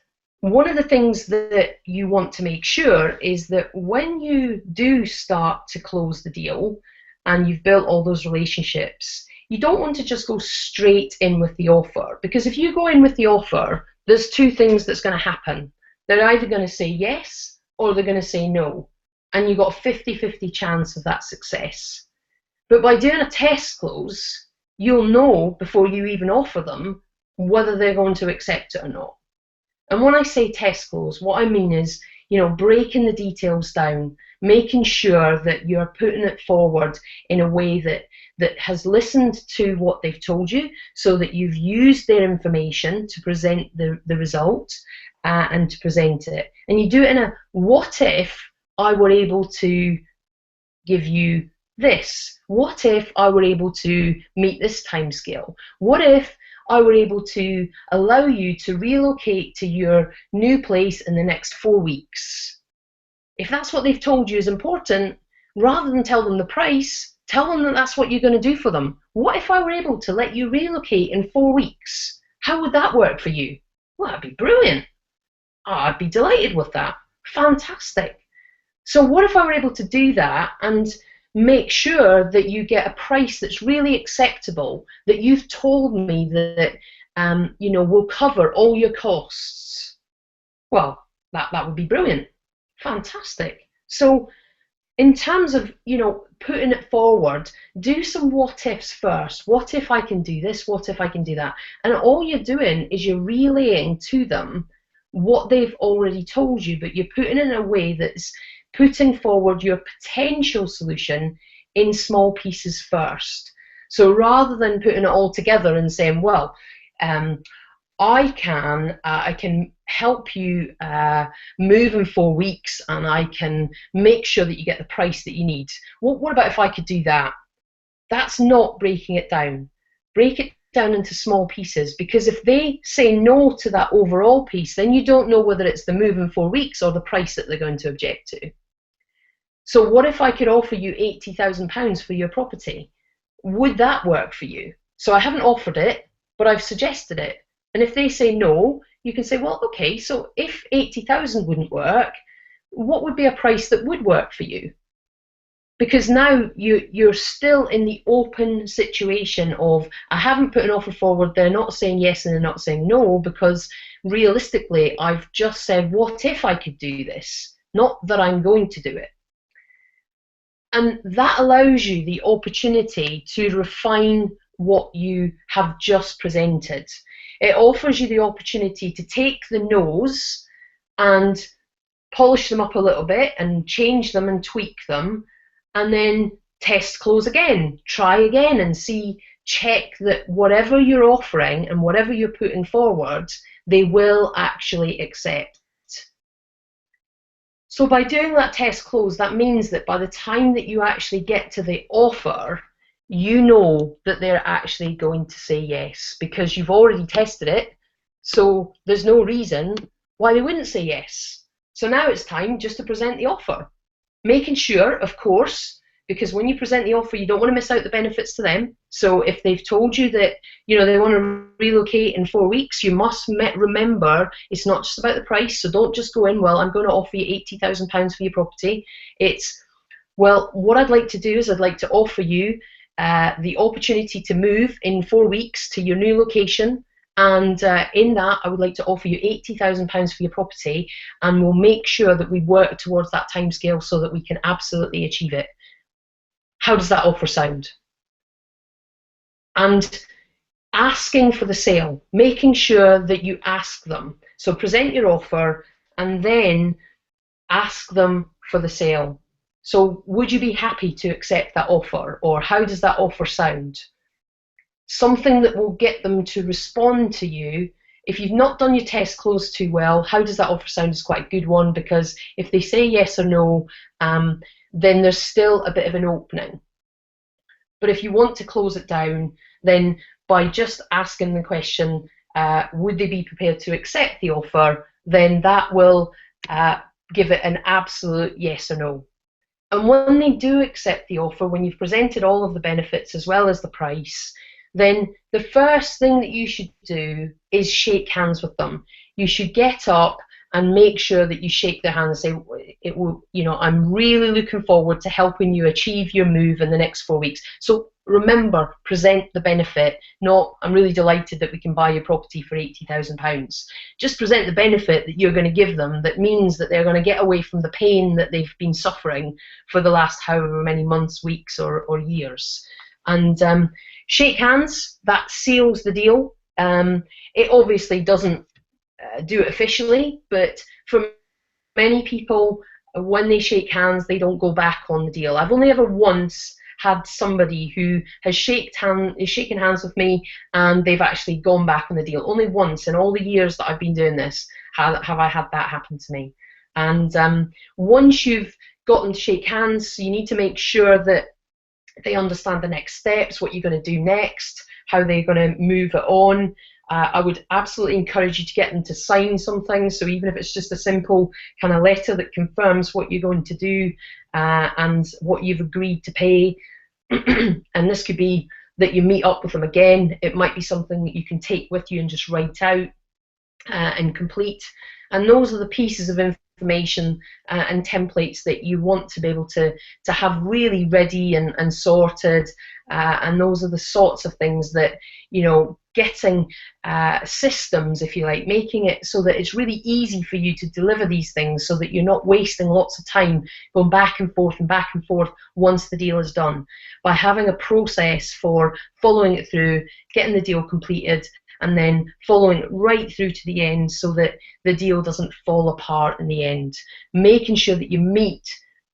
one of the things that you want to make sure is that when you do start to close the deal and you've built all those relationships, you don't want to just go straight in with the offer, because if you go in with the offer, there's 2 things that's going to happen. They're either going to say yes or they're going to say no, and you've got a 50-50 chance of that success. But by doing a test close, you'll know before you even offer them whether they're going to accept it or not. And when I say test close, what I mean is, you know, breaking the details down, making sure that you're putting it forward in a way that has listened to what they've told you, so that you've used their information to present the result and to present it. And you do it in a, what if I were able to give you this? What if I were able to meet this time scale? What if I were able to allow you to relocate to your new place in the next 4 weeks? If that's what they've told you is important, rather than tell them the price, tell them that that's what you're going to do for them. What if I were able to let you relocate in 4 weeks? How would that work for you? Well, that'd be brilliant. Oh, I'd be delighted with that. Fantastic. So what if I were able to do that and make sure that you get a price that's really acceptable, that you've told me that you know, will cover all your costs? Well, that would be brilliant. Fantastic. So in terms of, you know, putting it forward, do some what ifs first. What if I can do this? What if I can do that? And all you're doing is you're relaying to them what they've already told you, but you're putting it in a way that's putting forward your potential solution in small pieces first. So rather than putting it all together and saying, well, I can help you move in 4 weeks, and I can make sure that you get the price that you need. What about if I could do that? That's not breaking it down. Break it down into small pieces, because if they say no to that overall piece, then you don't know whether it's the move in 4 weeks or the price that they're going to object to. So what if I could offer you £80,000 for your property? Would that work for you? So I haven't offered it, but I've suggested it. And if they say no, you can say, well, okay, so if 80,000 wouldn't work, what would be a price that would work for you? Because now you're still in the open situation of, I haven't put an offer forward, they're not saying yes and they're not saying no, because realistically I've just said, what if I could do this? Not that I'm going to do it. And that allows you the opportunity to refine what you have just presented. It offers you the opportunity to take the no's and polish them up a little bit and change them and tweak them, and then test close again, try again, and see, check that whatever you're offering and whatever you're putting forward, they will actually accept. So by doing that test close, that means that by the time that you actually get to the offer, you know that they're actually going to say yes, because you've already tested it, so there's no reason why they wouldn't say yes. So now it's time just to present the offer. Making sure, of course, because when you present the offer, you don't want to miss out the benefits to them. So if they've told you that, you know, they want to relocate in 4 weeks, you must remember it's not just about the price. So don't just go in, well, I'm going to offer you £80,000 for your property. It's, well, what I'd like to do is I'd like to offer you the opportunity to move in 4 weeks to your new location. And in that, I would like to offer you £80,000 for your property, and we'll make sure that we work towards that timescale so that we can absolutely achieve it. How does that offer sound? And asking for the sale, making sure that you ask them. So present your offer and then ask them for the sale. So would you be happy to accept that offer, or how does that offer sound? Something that will get them to respond to you. If you've not done your test close too well, how does that offer sound is quite a good one, because if they say yes or no, then there's still a bit of an opening. But if you want to close it down, then by just asking the question, would they be prepared to accept the offer, then that will give it an absolute yes or no. And when they do accept the offer, when you've presented all of the benefits as well as the price, then the first thing that you should do is shake hands with them. You should get up and make sure that you shake their hand and say, it will, you know, I'm really looking forward to helping you achieve your move in the next 4 weeks. So remember, present the benefit, not, I'm really delighted that we can buy your property for £80,000. Just present the benefit that you're going to give them, that means that they're going to get away from the pain that they've been suffering for the last however many months, weeks, or years. And shake hands, that seals the deal. It obviously doesn't do it officially, but for many people, when they shake hands, they don't go back on the deal. I've only ever once had somebody who has shaken hands with me and they've actually gone back on the deal. Only once in all the years that I've been doing this have I had that happen to me. And once you've gotten to shake hands, you need to make sure that they understand the next steps, what you're going to do next, how they're going to move it on. I would absolutely encourage you to get them to sign something, so even if it's just a simple kind of letter that confirms what you're going to do and what you've agreed to pay. And this could be that you meet up with them again. It might be something that you can take with you and just write out and complete. And those are the pieces of information and templates that you want to be able to have really ready and sorted, and those are the sorts of things that, you know, getting systems, if you like, making it so that it's really easy for you to deliver these things, so that you're not wasting lots of time going back and forth once the deal is done. By having a process for following it through, getting the deal completed, and then following it right through to the end so that the deal doesn't fall apart in the end. Making sure that you meet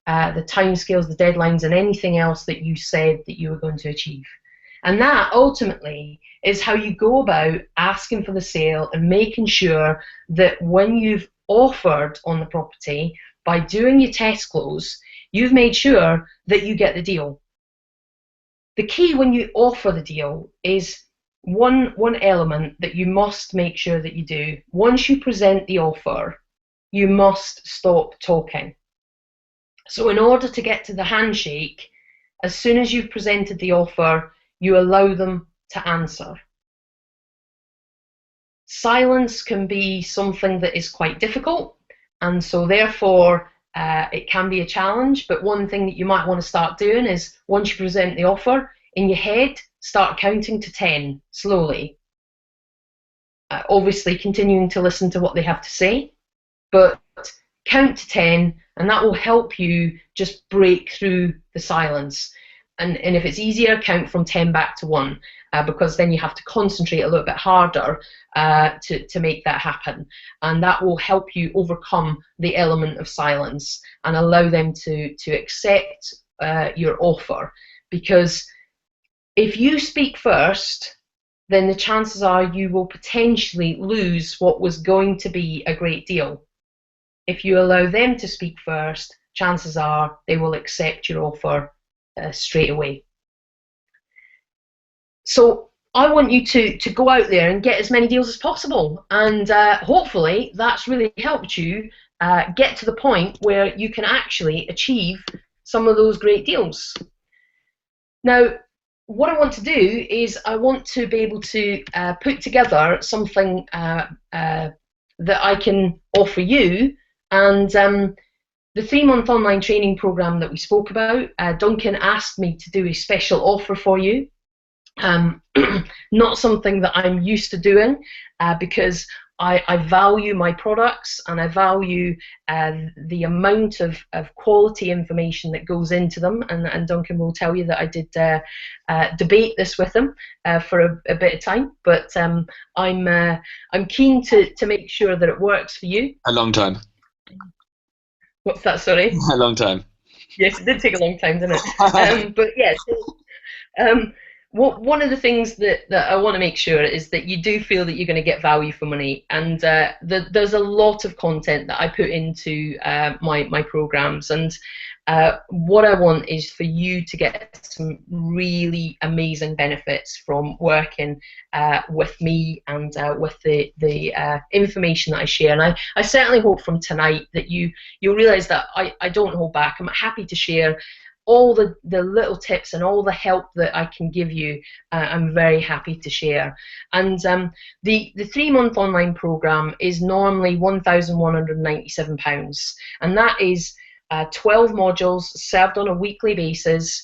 the timescales, the deadlines, and anything else that you said that you were going to achieve. And that ultimately is how you go about asking for the sale and making sure that when you've offered on the property, by doing your test close, you've made sure that you get the deal. The key when you offer the deal is one element that you must make sure that you do. Once you present the offer, you must stop talking. So in order to get to the handshake, as soon as you've presented the offer, you allow them to answer. Silence can be something that is quite difficult, and so therefore it can be a challenge. But one thing that you might want to start doing is, once you present the offer, in your head, start counting to 10 slowly. Obviously continuing to listen to what they have to say, but count to 10, and that will help you just break through the silence. And if it's easier, count from 10 back to 1, because then you have to concentrate a little bit harder to make that happen. And that will help you overcome the element of silence and allow them to accept your offer. Because if you speak first, then the chances are you will potentially lose what was going to be a great deal. If you allow them to speak first, chances are they will accept your offer straight away. So I want you to go out there and get as many deals as possible, and hopefully that's really helped you get to the point where you can actually achieve some of those great deals. Now, what I want to do is I want to be able to put together something that I can offer you, and the 3-month online training program that we spoke about, Duncan asked me to do a special offer for you. Not something that I'm used to doing because I value my products, and I value the amount of quality information that goes into them, and Duncan will tell you that I did debate this with him for a bit of time, but I'm keen to make sure that it works for you. A long time. What's that, sorry? A long time. Yes, it did take a long time, didn't it? But yeah, so, one of the things that I want to make sure is that you do feel that you're going to get value for money, and there's a lot of content that I put into my programs, and what I want is for you to get some really amazing benefits from working with me and with the information that I share. And I certainly hope from tonight that you'll realise that I don't hold back. I'm happy to share all the little tips and all the help that I can give you. I'm very happy to share. And the 3-month online program is normally £1,197, and that is 12 modules served on a weekly basis,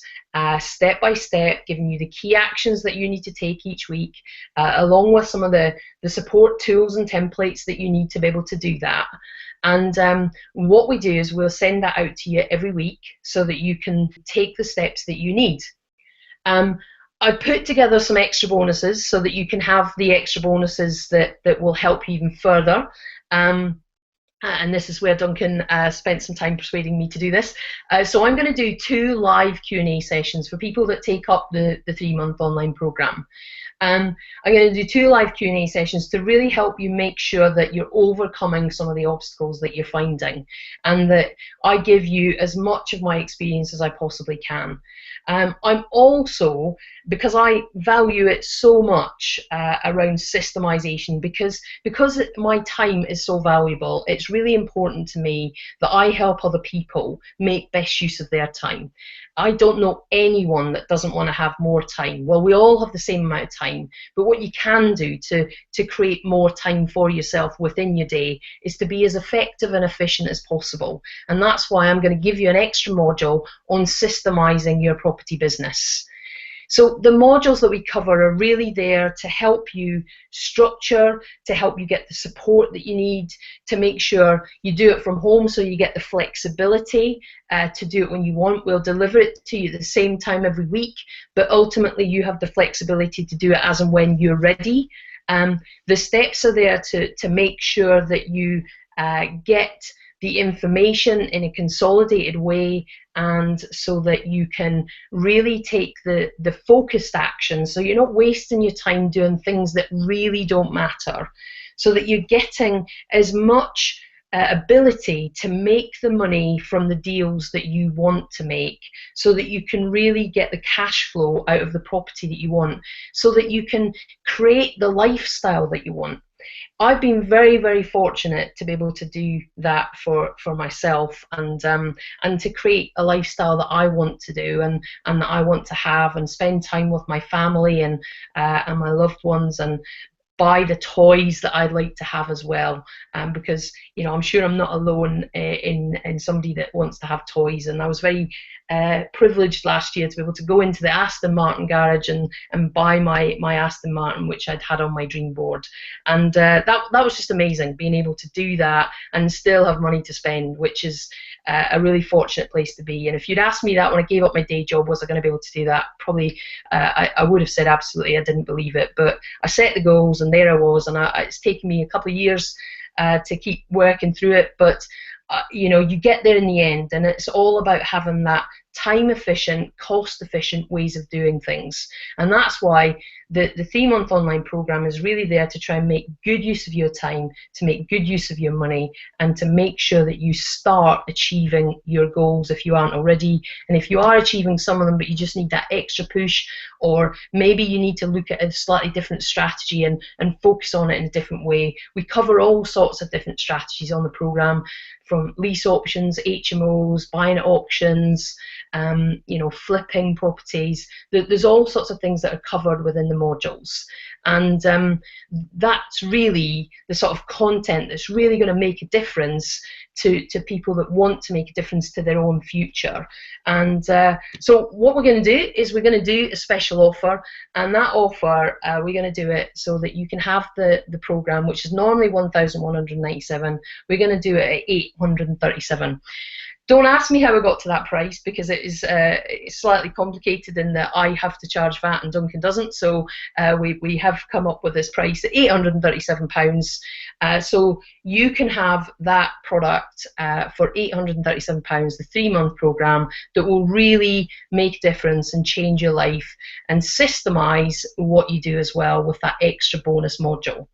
step by step, giving you the key actions that you need to take each week, along with some of the support tools and templates that you need to be able to do that. And what we do is we'll send that out to you every week so that you can take the steps that you need. I put together some extra bonuses so that you can have the extra bonuses that will help you even further. And this is where Duncan spent some time persuading me to do this. So I'm going to do 2 live Q&A sessions for people that take up the 3-month online program. I'm going to do 2 live Q&A sessions to really help you make sure that you're overcoming some of the obstacles that you're finding, and that I give you as much of my experience as I possibly can. I'm also, because I value it so much around systemization, because my time is so valuable, it's really important to me that I help other people make best use of their time. I don't know anyone that doesn't want to have more time. Well, we all have the same amount of time, but what you can do to create more time for yourself within your day is to be as effective and efficient as possible. And that's why I'm going to give you an extra module on systemizing your property business. So the modules that we cover are really there to help you structure, to help you get the support that you need, to make sure you do it from home so you get the flexibility to do it when you want. We'll deliver it to you at the same time every week, but ultimately you have the flexibility to do it as and when you're ready. The steps are there to make sure that you get the information in a consolidated way, and so that you can really take the focused action, so you're not wasting your time doing things that really don't matter, so that you're getting as much ability to make the money from the deals that you want to make, so that you can really get the cash flow out of the property that you want, so that you can create the lifestyle that you want. I've been very, very fortunate to be able to do that for myself, and to create a lifestyle that I want to do, and that I want to have, and spend time with my family and my loved ones, and buy the toys that I'd like to have as well, because I'm sure I'm not alone in somebody that wants to have toys. And I was very privileged last year to be able to go into the Aston Martin garage and buy my Aston Martin, which I'd had on my dream board, and that was just amazing, being able to do that and still have money to spend, which is a really fortunate place to be. And if you'd asked me that when I gave up my day job, was I going to be able to do that? Probably I would have said absolutely. I didn't believe it, but I set the goals, and there I was, and it's taken me a couple of years to keep working through it, but you get there in the end, and it's all about having that time efficient, cost efficient ways of doing things. And that's why the 3-month online program is really there to try and make good use of your time, to make good use of your money, and to make sure that you start achieving your goals if you aren't already. And if you are achieving some of them, but you just need that extra push, or maybe you need to look at a slightly different strategy and focus on it in a different way, we cover all sorts of different strategies on the program, from lease options, HMOs, buying at auctions, flipping properties. There's all sorts of things that are covered within the modules, and that's really the sort of content that's really going to make a difference to people that want to make a difference to their own future. And so what we're going to do is we're going to do a special offer, and that offer we're going to do it so that you can have the program, which is normally 1,197. We're going to do it at 837. Don't ask me how I got to that price, because it is slightly complicated in that I have to charge VAT and Duncan doesn't. So we have come up with this price at £837. So you can have that product for £837, the 3-month program that will really make a difference and change your life and systemize what you do as well with that extra bonus module.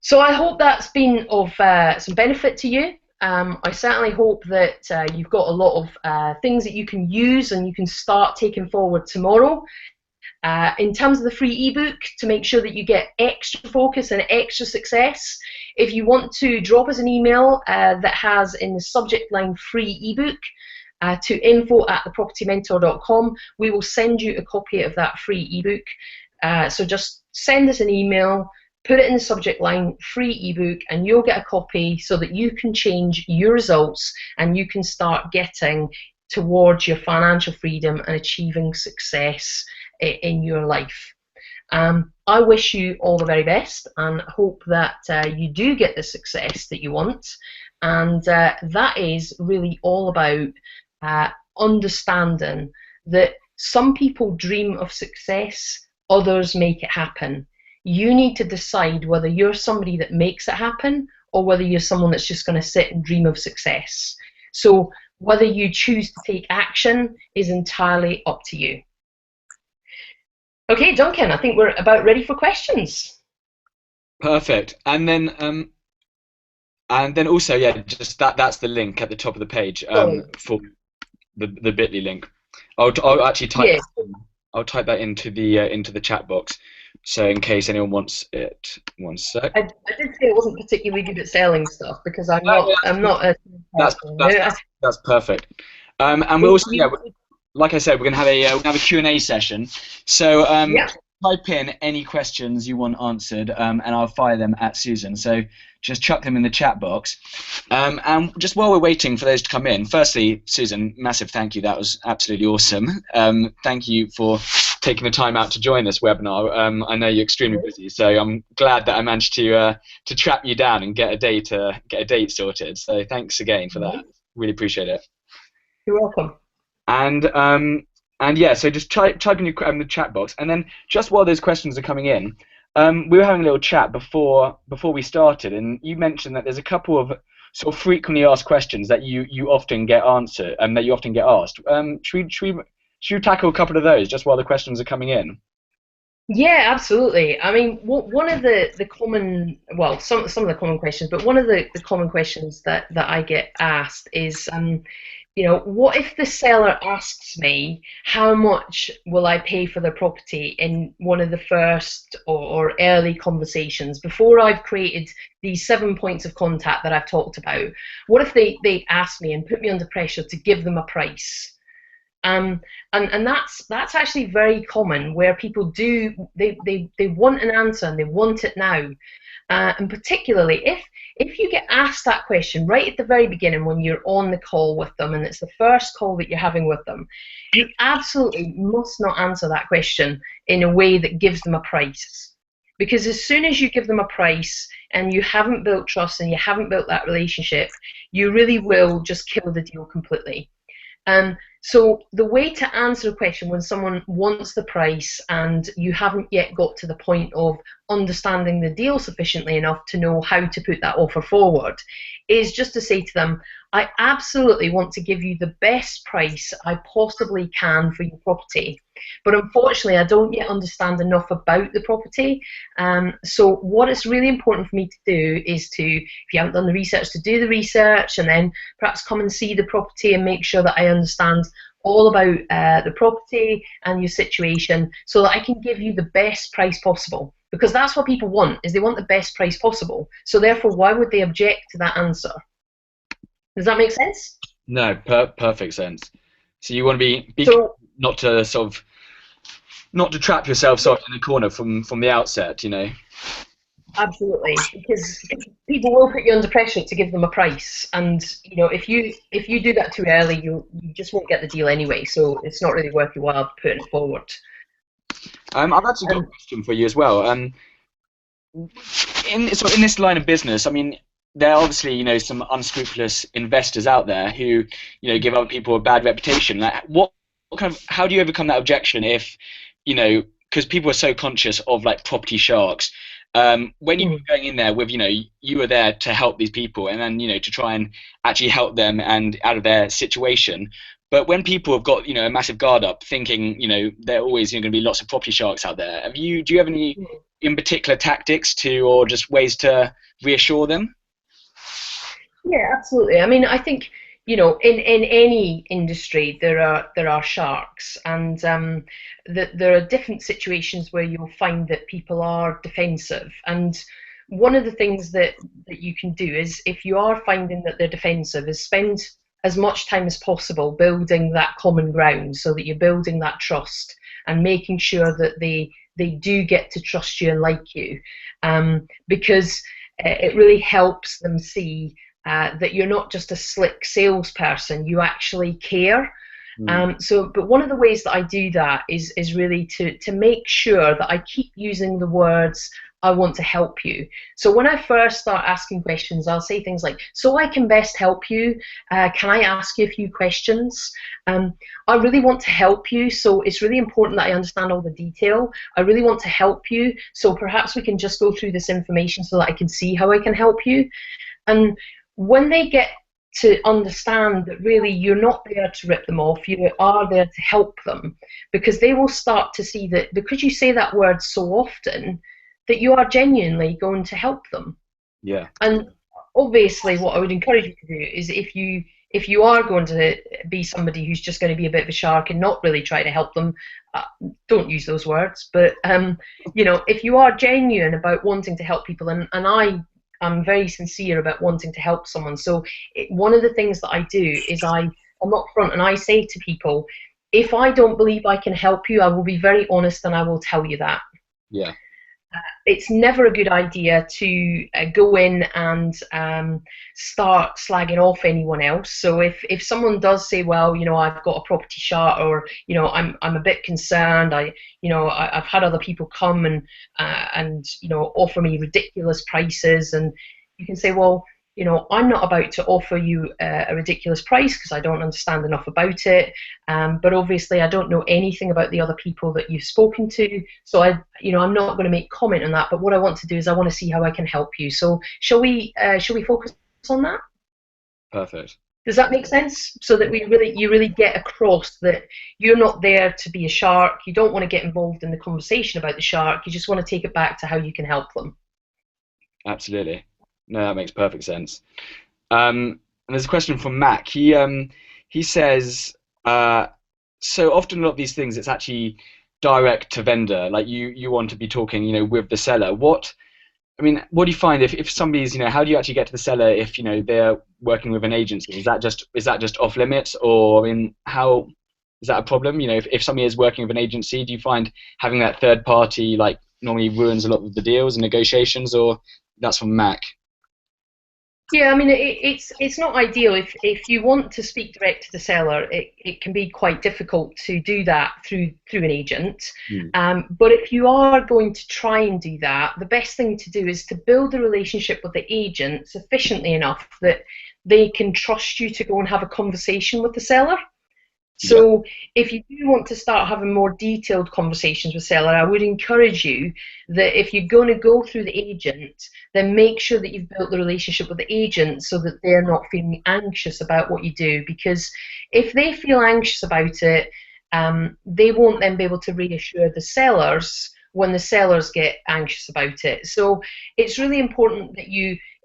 So I hope that's been of some benefit to you. I certainly hope that you've got a lot of things that you can use and you can start taking forward tomorrow. In terms of the free ebook, to make sure that you get extra focus and extra success, if you want to drop us an email that has in the subject line free ebook to info@thepropertymentor.com, we will send you a copy of that free ebook. So just send us an email, put it in the subject line, free ebook, and you'll get a copy so that you can change your results and you can start getting towards your financial freedom and achieving success in your life. I wish you all the very best and hope that you do get the success that you want. And that is really all about understanding that some people dream of success, others make it happen. You need to decide whether you're somebody that makes it happen or whether you're someone that's just going to sit and dream of success. So whether you choose to take action is entirely up to you. Okay, Duncan, I think we're about ready for questions. Perfect. And then also, yeah, just that's the link at the top of the page for the bit.ly link. I'll actually type I'll type that into the chat box. So in case anyone wants it, one sec. I did say I wasn't particularly good at selling stuff because I'm not a. That's perfect. And we also, like I said, we're gonna have a Q&A session. So type in any questions you want answered, and I'll fire them at Susan. So just chuck them in the chat box. And just while we're waiting for those to come in, firstly, Susan, massive thank you. That was absolutely awesome. Thank you for taking the time out to join this webinar. I know you're extremely busy, so I'm glad that I managed to track you down and get a date sorted. So thanks again for that. Really appreciate it. You're welcome. And yeah, so just type in the chat box, and then just while those questions are coming in, we were having a little chat before we started, and you mentioned that there's a couple of sort of frequently asked questions that you often get answered and that you often get asked. Should we tackle a couple of those just while the questions are coming in? Yeah, absolutely. I mean, one of the common, well, some of the common questions, but one of the common questions that I get asked is, what if the seller asks me how much will I pay for the property in one of the first or early conversations before I've created these 7 points of contact that I've talked about? What if they ask me and put me under pressure to give them a price? And that's actually very common, where people do they want an answer and they want it now. And particularly if you get asked that question right at the very beginning when you're on the call with them and it's the first call that you're having with them, you absolutely must not answer that question in a way that gives them a price. Because as soon as you give them a price and you haven't built trust and you haven't built that relationship, you really will just kill the deal completely. So the way to answer a question when someone wants the price and you haven't yet got to the point of understanding the deal sufficiently enough to know how to put that offer forward is just to say to them, I absolutely want to give you the best price I possibly can for your property, but unfortunately I don't yet understand enough about the property. So what is really important for me to do is to, if you haven't done the research, to do the research and then perhaps come and see the property and make sure that I understand all about the property and your situation so that I can give you the best price possible. Because that's what people want, is they want the best price possible. So therefore, why would they object to that answer? Does that make sense? No, perfect sense. So you want to be so, not to trap yourself sort of in a corner from the outset, Absolutely, because people will put you under pressure to give them a price, and if you do that too early, you just won't get the deal anyway. So it's not really worth your while putting it forward. I've actually got a question for you as well. In this line of business, I mean, there are obviously some unscrupulous investors out there who give other people a bad reputation. Like, how do you overcome that objection if because people are so conscious of like property sharks? When you're going in there with you were there to help these people and then to try and actually help them and out of their situation. But when people have got a massive guard up, thinking there are always going to be lots of property sharks out there, do you have any in particular tactics or just ways to reassure them? Yeah, absolutely. I mean, I think in any industry there are sharks, and there are different situations where you'll find that people are defensive. And one of the things that you can do is, if you are finding that they're defensive, is spend as much time as possible building that common ground, so that you're building that trust and making sure that they do get to trust you and like you, because it really helps them see that you're not just a slick salesperson, you actually care. But one of the ways that I do that is really to make sure that I keep using the words, I want to help you. So when I first start asking questions, I'll say things like, so I can best help you, can I ask you a few questions? I really want to help you, so it's really important that I understand all the detail. I really want to help you, so perhaps we can just go through this information so that I can see how I can help you. And when they get to understand that really you're not there to rip them off, you are there to help them, because they will start to see that because you say that word so often, that you are genuinely going to help them. Yeah. And obviously what I would encourage you to do is, if you are going to be somebody who's just going to be a bit of a shark and not really try to help them, don't use those words, but if you are genuine about wanting to help people, and I'm very sincere about wanting to help someone. So one of the things that I do is I'm up front and I say to people, if I don't believe I can help you, I will be very honest and I will tell you that. Yeah. It's never a good idea to go in and start slagging off anyone else. So if someone does say, well, I've got a property shark, or I'm a bit concerned, I've had other people come and offer me ridiculous prices, and you can say, well, I'm not about to offer you a ridiculous price because I don't understand enough about it, but obviously I don't know anything about the other people that you've spoken to, so I'm not going to make comment on that, but what I want to do is I want to see how I can help you. So shall we focus on that? Perfect. Does that make sense? So that you really get across that you're not there to be a shark, you don't want to get involved in the conversation about the shark, you just want to take it back to how you can help them. Absolutely. No, that makes perfect sense. And there's a question from Mac. He he says, so often a lot of these things, it's actually direct to vendor. Like you want to be talking, with the seller. What do you find if somebody's, how do you actually get to the seller if, they're working with an agency? Is that just off limits, or how is that a problem? If somebody is working with an agency, do you find having that third party like normally ruins a lot of the deals and negotiations, or that's from Mac? Yeah, I mean, it's not ideal if you want to speak direct to the seller. It can be quite difficult to do that through an agent. Hmm. But if you are going to try and do that, the best thing to do is to build a relationship with the agent sufficiently enough that they can trust you to go and have a conversation with the seller. Yeah. So if you do want to start having more detailed conversations with seller, I would encourage you that if you're going to go through the agent, then make sure that you've built the relationship with the agent so that they're not feeling anxious about what you do. Because if they feel anxious about it, they won't then be able to reassure the sellers when the sellers get anxious about it. So it's really important that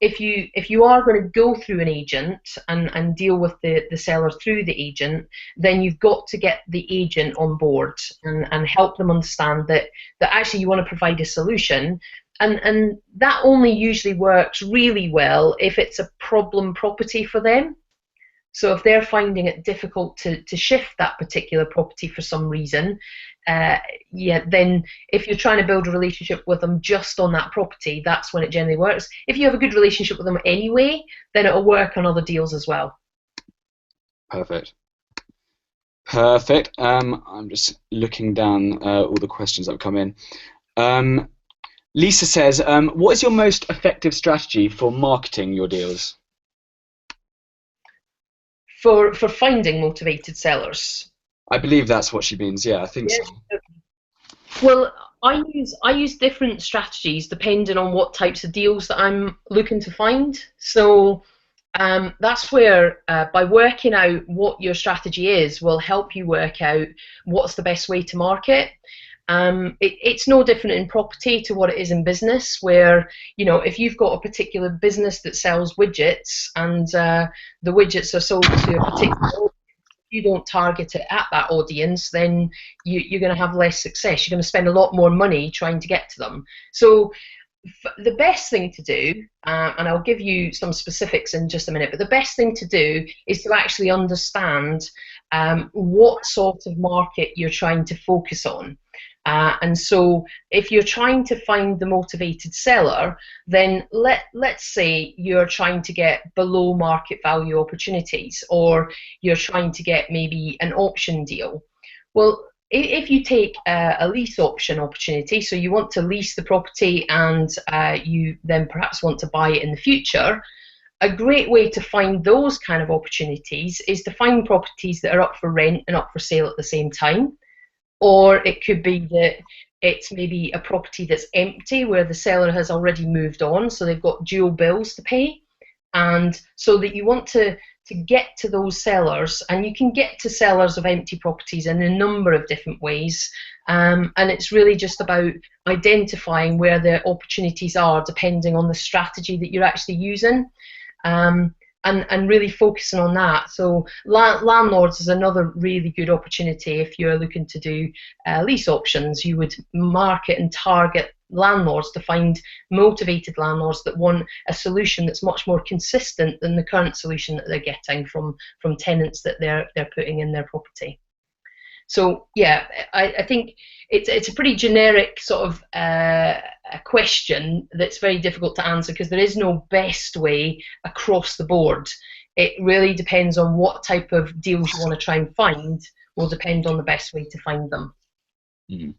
if you are going to go through an agent and deal with the seller through the agent, then you've got to get the agent on board and help them understand that actually you want to provide a solution. And that only usually works really well if it's a problem property for them. So if they're finding it difficult to shift that particular property for some reason, then if you're trying to build a relationship with them just on that property, that's when it generally works. If you have a good relationship with them anyway, then it'll work on other deals as well. Perfect. Perfect. I'm just looking down all the questions that have come in. Lisa says, what is your most effective strategy for marketing your deals? For finding motivated sellers. I believe that's what she means. Yeah, I think so. Well, I use different strategies depending on what types of deals that I'm looking to find. So that's where by working out what your strategy is will help you work out what's the best way to market. It's no different in property to what it is in business, where if you've got a particular business that sells widgets and the widgets are sold to a particular audience, if you don't target it at that audience, then you're going to have less success. You're going to spend a lot more money trying to get to them. So the best thing to do, and I'll give you some specifics in just a minute, but the best thing to do is to actually understand what sort of market you're trying to focus on. And so if you're trying to find the motivated seller, then let's say you're trying to get below market value opportunities, or you're trying to get maybe an option deal. Well, if you take a lease option opportunity, so you want to lease the property and you then perhaps want to buy it in the future, a great way to find those kind of opportunities is to find properties that are up for rent and up for sale at the same time. Or it could be that it's maybe a property that's empty where the seller has already moved on, so they've got dual bills to pay. And so that you want to get to those sellers, and you can get to sellers of empty properties in a number of different ways. And it's really just about identifying where the opportunities are depending on the strategy that you're actually using. And really focusing on that. So landlords is another really good opportunity. If you're looking to do lease options, you would market and target landlords to find motivated landlords that want a solution that's much more consistent than the current solution that they're getting from tenants that they're putting in their property. So yeah, I think it's a pretty generic sort of a question that's very difficult to answer, because there is no best way across the board. It really depends on what type of deals you want to try and find, will depend on the best way to find them. Mm.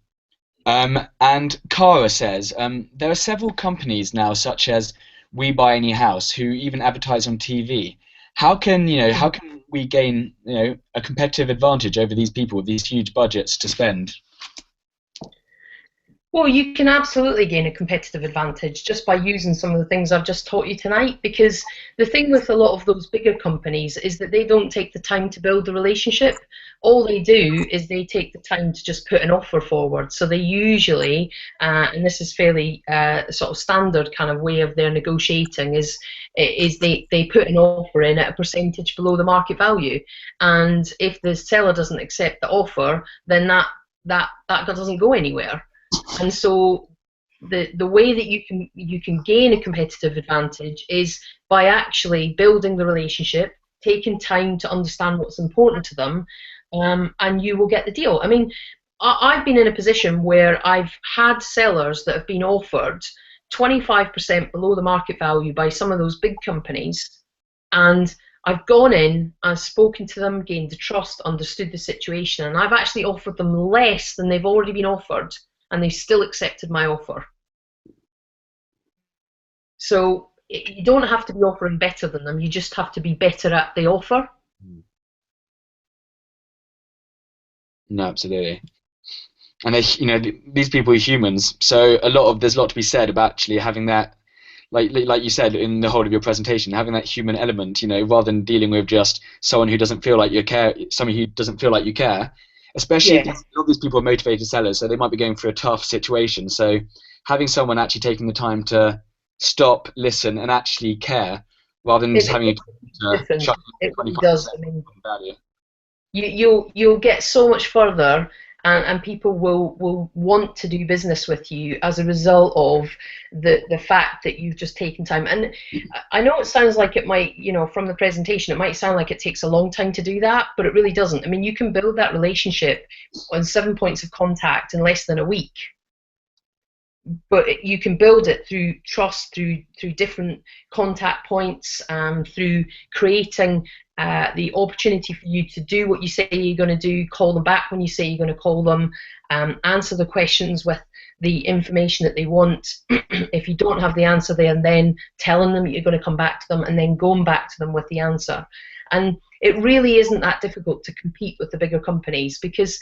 And Cara says, there are several companies now, such as We Buy Any House, who even advertise on TV. How can we gain a competitive advantage over these people with these huge budgets to spend? Well, you can absolutely gain a competitive advantage just by using some of the things I've just taught you tonight, because the thing with a lot of those bigger companies is that they don't take the time to build the relationship. All they do is they take the time to just put an offer forward. So they usually, and this is fairly sort of standard kind of way of their negotiating, is they put an offer in at a percentage below the market value. And if the seller doesn't accept the offer, then that doesn't go anywhere. And so the way that you can gain a competitive advantage is by actually building the relationship, taking time to understand what's important to them, and you will get the deal. I mean, I've been in a position where I've had sellers that have been offered 25% below the market value by some of those big companies, and I've gone in, I've spoken to them, gained the trust, understood the situation, and I've actually offered them less than they've already been offered, and they still accepted my offer. So you don't have to be offering better than them, you just have to be better at the offer. No, absolutely. And they, you know, these people are humans, so there's a lot to be said about actually having that, like you said in the whole of your presentation, having that human element, you know, rather than dealing with just someone who doesn't feel like you care, someone who doesn't feel like you care. Especially if a lot of these people are motivated sellers, so they might be going through a tough situation. So having someone actually taking the time to stop, listen, and actually care, rather than just having a it really does. I mean, value. You'll get so much further, and people will want to do business with you as a result of the fact that you've just taken time. And I know it sounds like it might, you know, from the presentation, it might sound like it takes a long time to do that, but it really doesn't. I mean, you can build that relationship on 7 points of contact in less than a week. But you can build it through trust, through different contact points, through creating the opportunity for you to do what you say you're going to do, call them back when you say you're going to call them, answer the questions with the information that they want. If you don't have the answer there, and then telling them you're going to come back to them, and then going back to them with the answer. And it really isn't that difficult to compete with the bigger companies, because,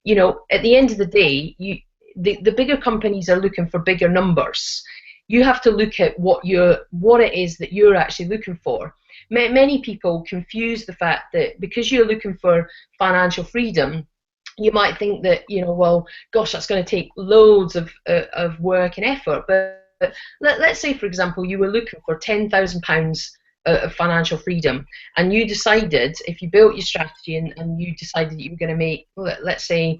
you know, at the end of the day, the bigger companies are looking for bigger numbers. You have to look at what it is that you're actually looking for. Many people confuse the fact that because you're looking for financial freedom, you might think that, you know, well, gosh, that's going to take loads of work and effort. But let's say, for example, you were looking for £10,000 of financial freedom, and you decided, if you built your strategy and you decided that you were going to make, let's say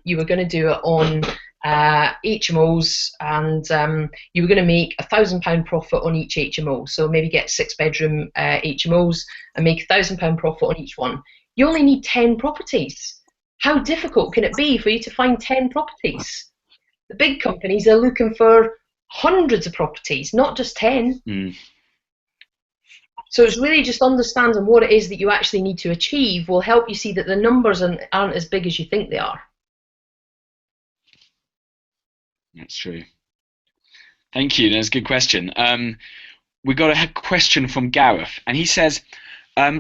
you were going to do it on HMOs, and you were going to make £1,000 profit on each HMO, so maybe get 6-bedroom HMOs and make £1,000 profit on each one. You only need 10 properties. How difficult can it be for you to find 10 properties? The big companies are looking for hundreds of properties, not just 10. So it's really just understanding what it is that you actually need to achieve will help you see that the numbers aren't as big as you think they are. That's true. Thank you. That's a good question. We got a question from Gareth, and he says,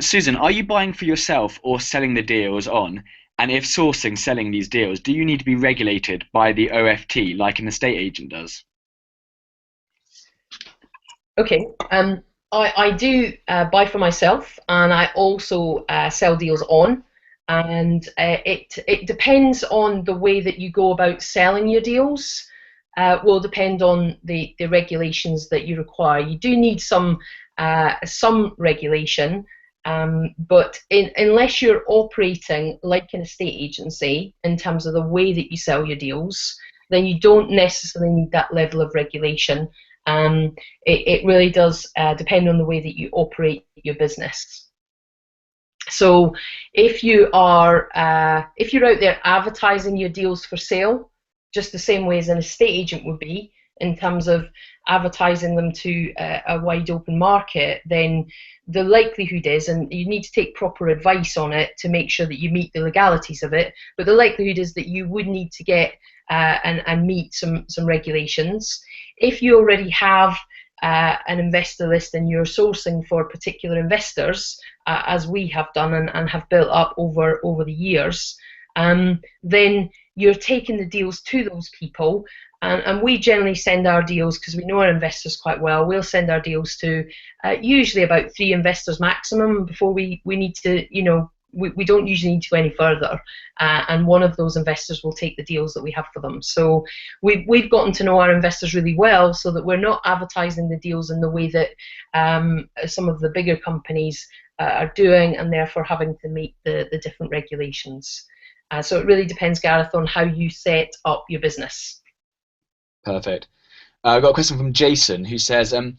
Susan, are you buying for yourself or selling the deals on? And if selling these deals, do you need to be regulated by the OFT like an estate agent does? Okay. I do buy for myself, and I also sell deals on, and it depends on the way that you go about selling your deals. Will depend on the regulations that you require. You do need some regulation, but unless you're operating like an estate agency in terms of the way that you sell your deals, then you don't necessarily need that level of regulation. It really does depend on the way that you operate your business. So if you're out there advertising your deals for sale, just the same way as an estate agent would be, in terms of advertising them to a wide open market, then the likelihood is, and you need to take proper advice on it to make sure that you meet the legalities of it, but the likelihood is that you would need to get and meet some regulations. If you already have an investor list and you're sourcing for particular investors, as we have done and have built up over the years, then you're taking the deals to those people, and we generally send our deals, because we know our investors quite well, we'll send our deals to usually about 3 investors maximum before we need to, we don't usually need to go any further, and one of those investors will take the deals that we have for them. So we've gotten to know our investors really well, so that we're not advertising the deals in the way that some of the bigger companies are doing, and therefore having to meet the different regulations. So it really depends, Gareth, on how you set up your business. Perfect. I've got a question from Jason, who says, in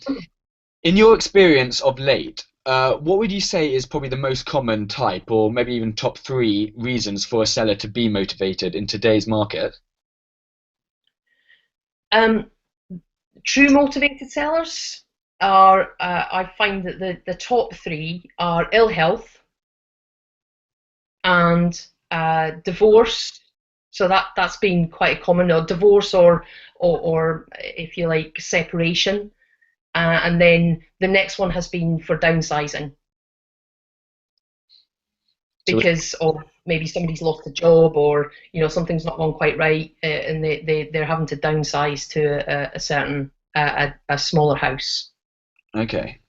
your experience of late, what would you say is probably the most common type, or maybe even top 3 reasons for a seller to be motivated in today's market? True motivated sellers are, I find that the top 3 are ill health and divorce. So that's been quite a common, or divorce, or if you like, separation. And then the next one has been for downsizing, because of maybe somebody's lost a job, or something's not gone quite right, and they're having to downsize to a certain a smaller house. Okay.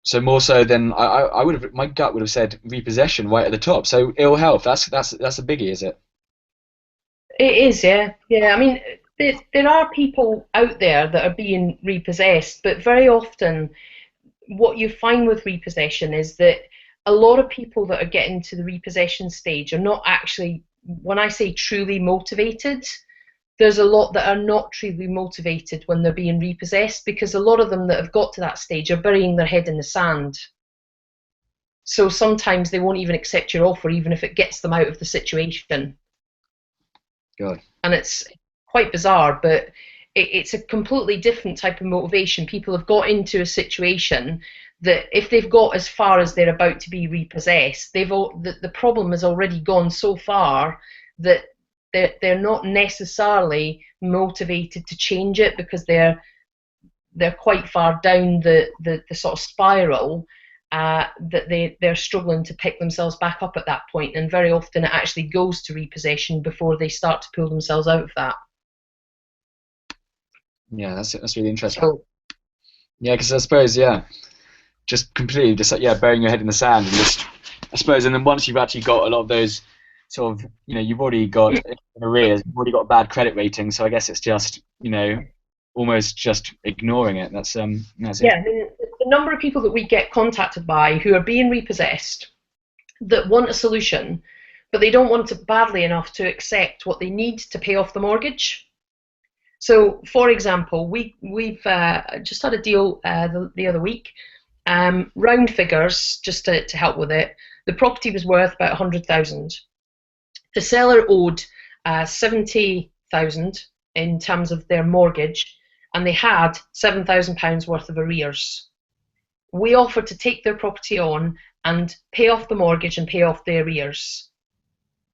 So more so than I would have, my gut would have said repossession right at the top. So ill health, that's a biggie, is it? It is, yeah. I mean, there are people out there that are being repossessed, but very often what you find with repossession is that a lot of people that are getting to the repossession stage are not actually, when I say truly motivated, there's a lot that are not truly motivated when they're being repossessed, because a lot of them that have got to that stage are burying their head in the sand. So sometimes they won't even accept your offer, even if it gets them out of the situation. God. And it's quite bizarre, but it's a completely different type of motivation. People have got into a situation that if they've got as far as they're about to be repossessed, the problem has already gone so far that they're not necessarily motivated to change it, because they're quite far down the sort of spiral, that they're struggling to pick themselves back up at that point, and very often it actually goes to repossession before they start to pull themselves out of that. Yeah, that's really interesting. So, yeah, because I suppose, just completely just burying your head in the sand, and just, I suppose, and then once you've actually got a lot of those sort of, you've already got arrears, you've already got a bad credit rating, so I guess it's just, almost just ignoring it. That's yeah, I mean, the number of people that we get contacted by who are being repossessed that want a solution, but they don't want it badly enough to accept what they need to pay off the mortgage. So, for example, we've just had a deal the other week. Round figures, just to help with it. The property was worth about 100,000. The seller owed 70,000 in terms of their mortgage, and they had £7,000 worth of arrears. We offered to take their property on and pay off the mortgage and pay off the arrears,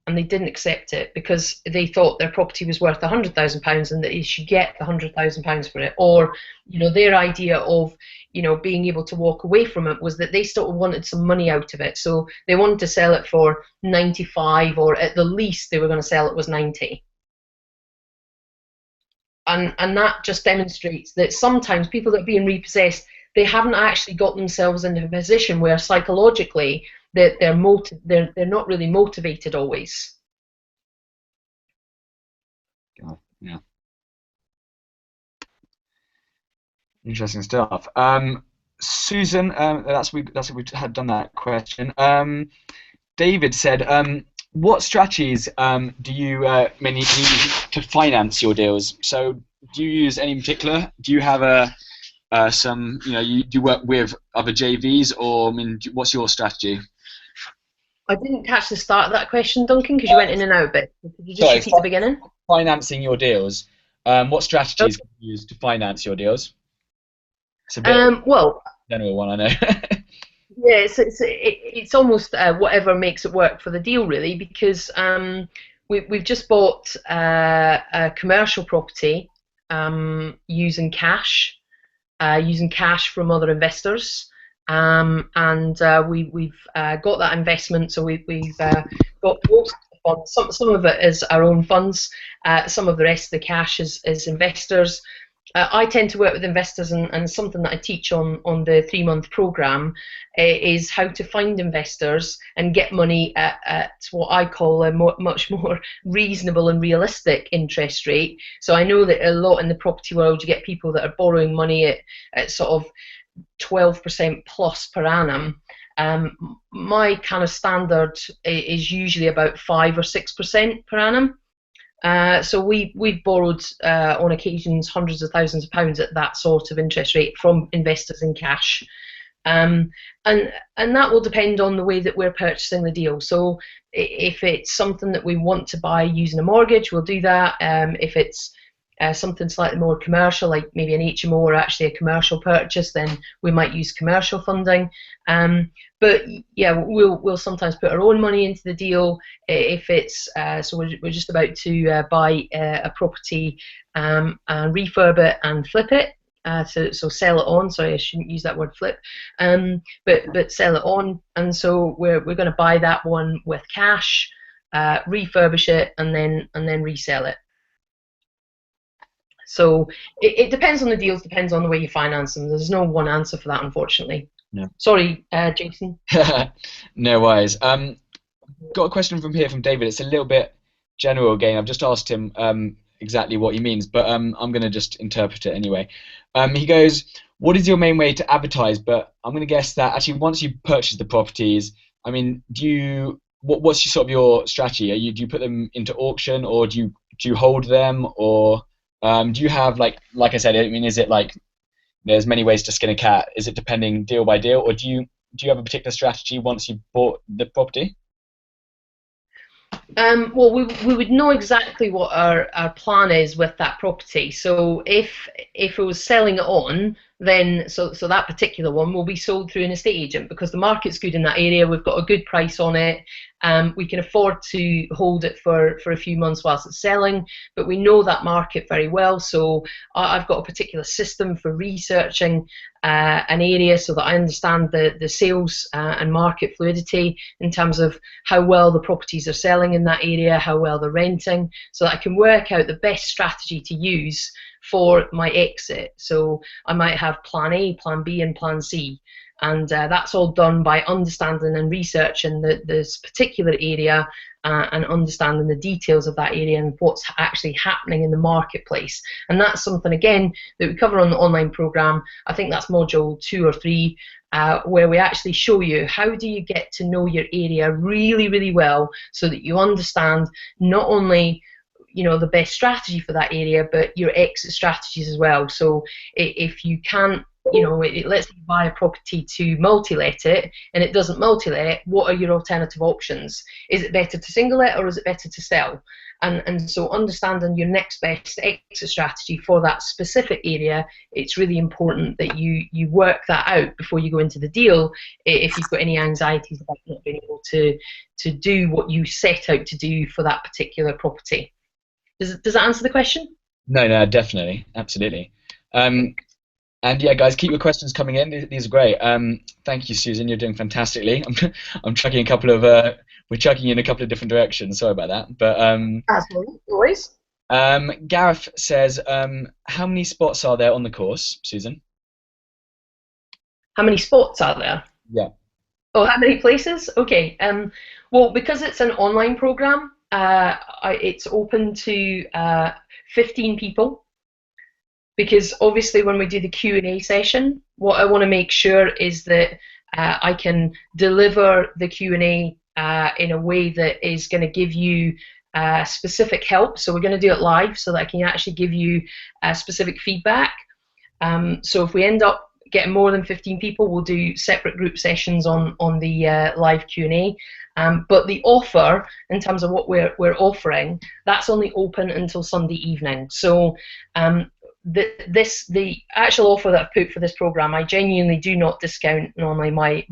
and they didn't accept it, because they thought their property was worth £100,000 and that they should get the £100,000 for it. Or, their idea of, being able to walk away from it was that they still wanted some money out of it. So they wanted to sell it for 95, or at the least they were going to sell it was 90. And that just demonstrates that sometimes people that are being repossessed, they haven't actually got themselves into a position where psychologically they're not really motivated always. Yeah. Interesting stuff. Susan, we had done that question. David said, what strategies do you mainly use to finance your deals? So, do you use any in particular? Do you have some? You do work with other JVs, or what's your strategy? I didn't catch the start of that question, Duncan, because you went in and out a bit. Could you just repeat the beginning? Financing your deals. What strategies can you use to finance your deals? It's a bit well, general one, I know. Yeah, it's almost whatever makes it work for the deal, really, because we've just bought a commercial property using cash from other investors. And we've got that investment, so we've got most of the funds. Some of it is our own funds. Some of the rest of the cash is investors. I tend to work with investors, and something that I teach on the 3-month program is how to find investors and get money at what I call a much more reasonable and realistic interest rate. So I know that a lot in the property world, you get people that are borrowing money at sort of 12% plus per annum. My kind of standard is usually about 5 or 6% per annum. So we've borrowed on occasions hundreds of thousands of pounds at that sort of interest rate from investors in cash, and that will depend on the way that we're purchasing the deal. So if it's something that we want to buy using a mortgage, we'll do that. If it's something slightly more commercial, like maybe an HMO or actually a commercial purchase, then we might use commercial funding. But yeah, we'll sometimes put our own money into the deal if it's so we're just about to buy a property and refurb it and flip it. So sell it on. Sorry, I shouldn't use that word flip. But sell it on, and so we're going to buy that one with cash, refurbish it, and then resell it. So it depends on the deals, depends on the way you finance them. There's no one answer for that, unfortunately. No. Sorry, Jason. No worries. Got a question from David. It's a little bit general again. I've just asked him exactly what he means, but I'm going to just interpret it anyway. He goes, what is your main way to advertise? But I'm going to guess that actually once you purchase the properties, I mean, what's your strategy? Do you put them into auction, or do you hold them, or do you have like I said, I mean, is it like there's many ways to skin a cat? Is it depending deal by deal, or do you have a particular strategy once you've bought the property? Well, we would know exactly what our plan is with that property. So if it was selling it on, then so that particular one will be sold through an estate agent because the market's good in that area. We've got a good price on it. We can afford to hold it for a few months whilst it's selling, but we know that market very well. So I've got a particular system for researching an area so that I understand the sales and market fluidity in terms of how well the properties are selling in that area, how well they're renting, so that I can work out the best strategy to use for my exit. So I might have plan A, plan B, and plan C. And that's all done by understanding and researching this particular area and understanding the details of that area and what's actually happening in the marketplace. And that's something, again, that we cover on the online program. I think that's module 2 or 3, where we actually show you how do you get to know your area really, really well so that you understand not only the best strategy for that area, but your exit strategies as well. So if you can't, let's say you buy a property to multi-let it and it doesn't multi-let, what are your alternative options? Is it better to single-let or is it better to sell? And so understanding your next best exit strategy for that specific area, it's really important that you work that out before you go into the deal if you've got any anxieties about not being able to do what you set out to do for that particular property. Does that answer the question? No, definitely, absolutely. And yeah, guys, keep your questions coming in. These are great. Thank you, Susan. You're doing fantastically. I'm chucking we're chucking in a couple of different directions. Sorry about that. But absolutely, always. Gareth says, how many spots are there on the course, Susan? How many spots are there? Yeah. Oh, how many places? Okay. Well, because it's an online program, it's open to 15 people. Because obviously when we do the Q&A session, what I want to make sure is that I can deliver the Q&A in a way that is going to give you specific help. So we're going to do it live so that I can actually give you specific feedback. So if we end up getting more than 15 people, we'll do separate group sessions on the live Q&A. But the offer, in terms of what we're offering, that's only open until Sunday evening. So the actual offer that I've put for this program, I genuinely do not discount normally my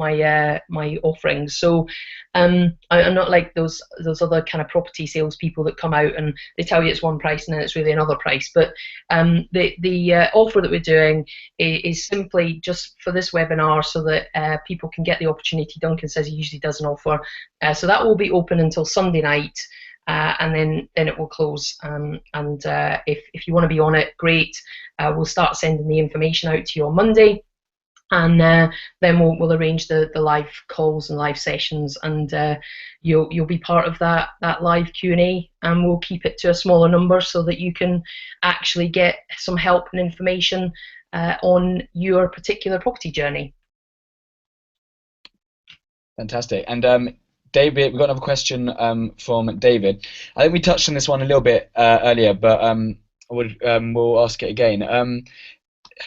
offerings. So I'm not like those other kind of property salespeople that come out and they tell you it's one price and then it's really another price. But the offer that we're doing is simply just for this webinar so that people can get the opportunity. Duncan says he usually does an offer, so that will be open until Sunday night. and then it will close. If you want to be on it, great. We'll start sending the information out to you on Monday, and then we'll arrange the live calls and live sessions, and you'll be part of that live Q&A, and we'll keep it to a smaller number so that you can actually get some help and information on your particular property journey. Fantastic. And David, we've got another question from David. I think we touched on this one a little bit earlier, but we'll ask it again.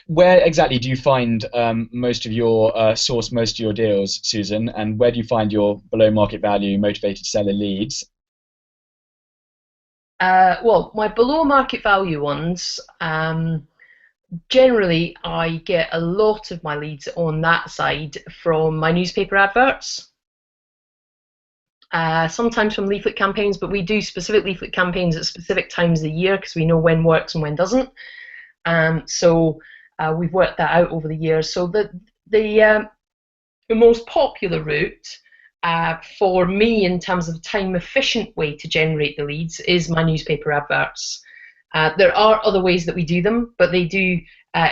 Where exactly do you find most of your source most of your deals, Susan? And where do you find your below market value motivated seller leads? Well, my below market value ones, generally I get a lot of my leads on that side from my newspaper adverts. Sometimes from leaflet campaigns, but we do specific leaflet campaigns at specific times of the year because we know when works and when doesn't. So we've worked that out over the years. So the most popular route for me in terms of time efficient way to generate the leads is my newspaper adverts. There are other ways that we do them, but they do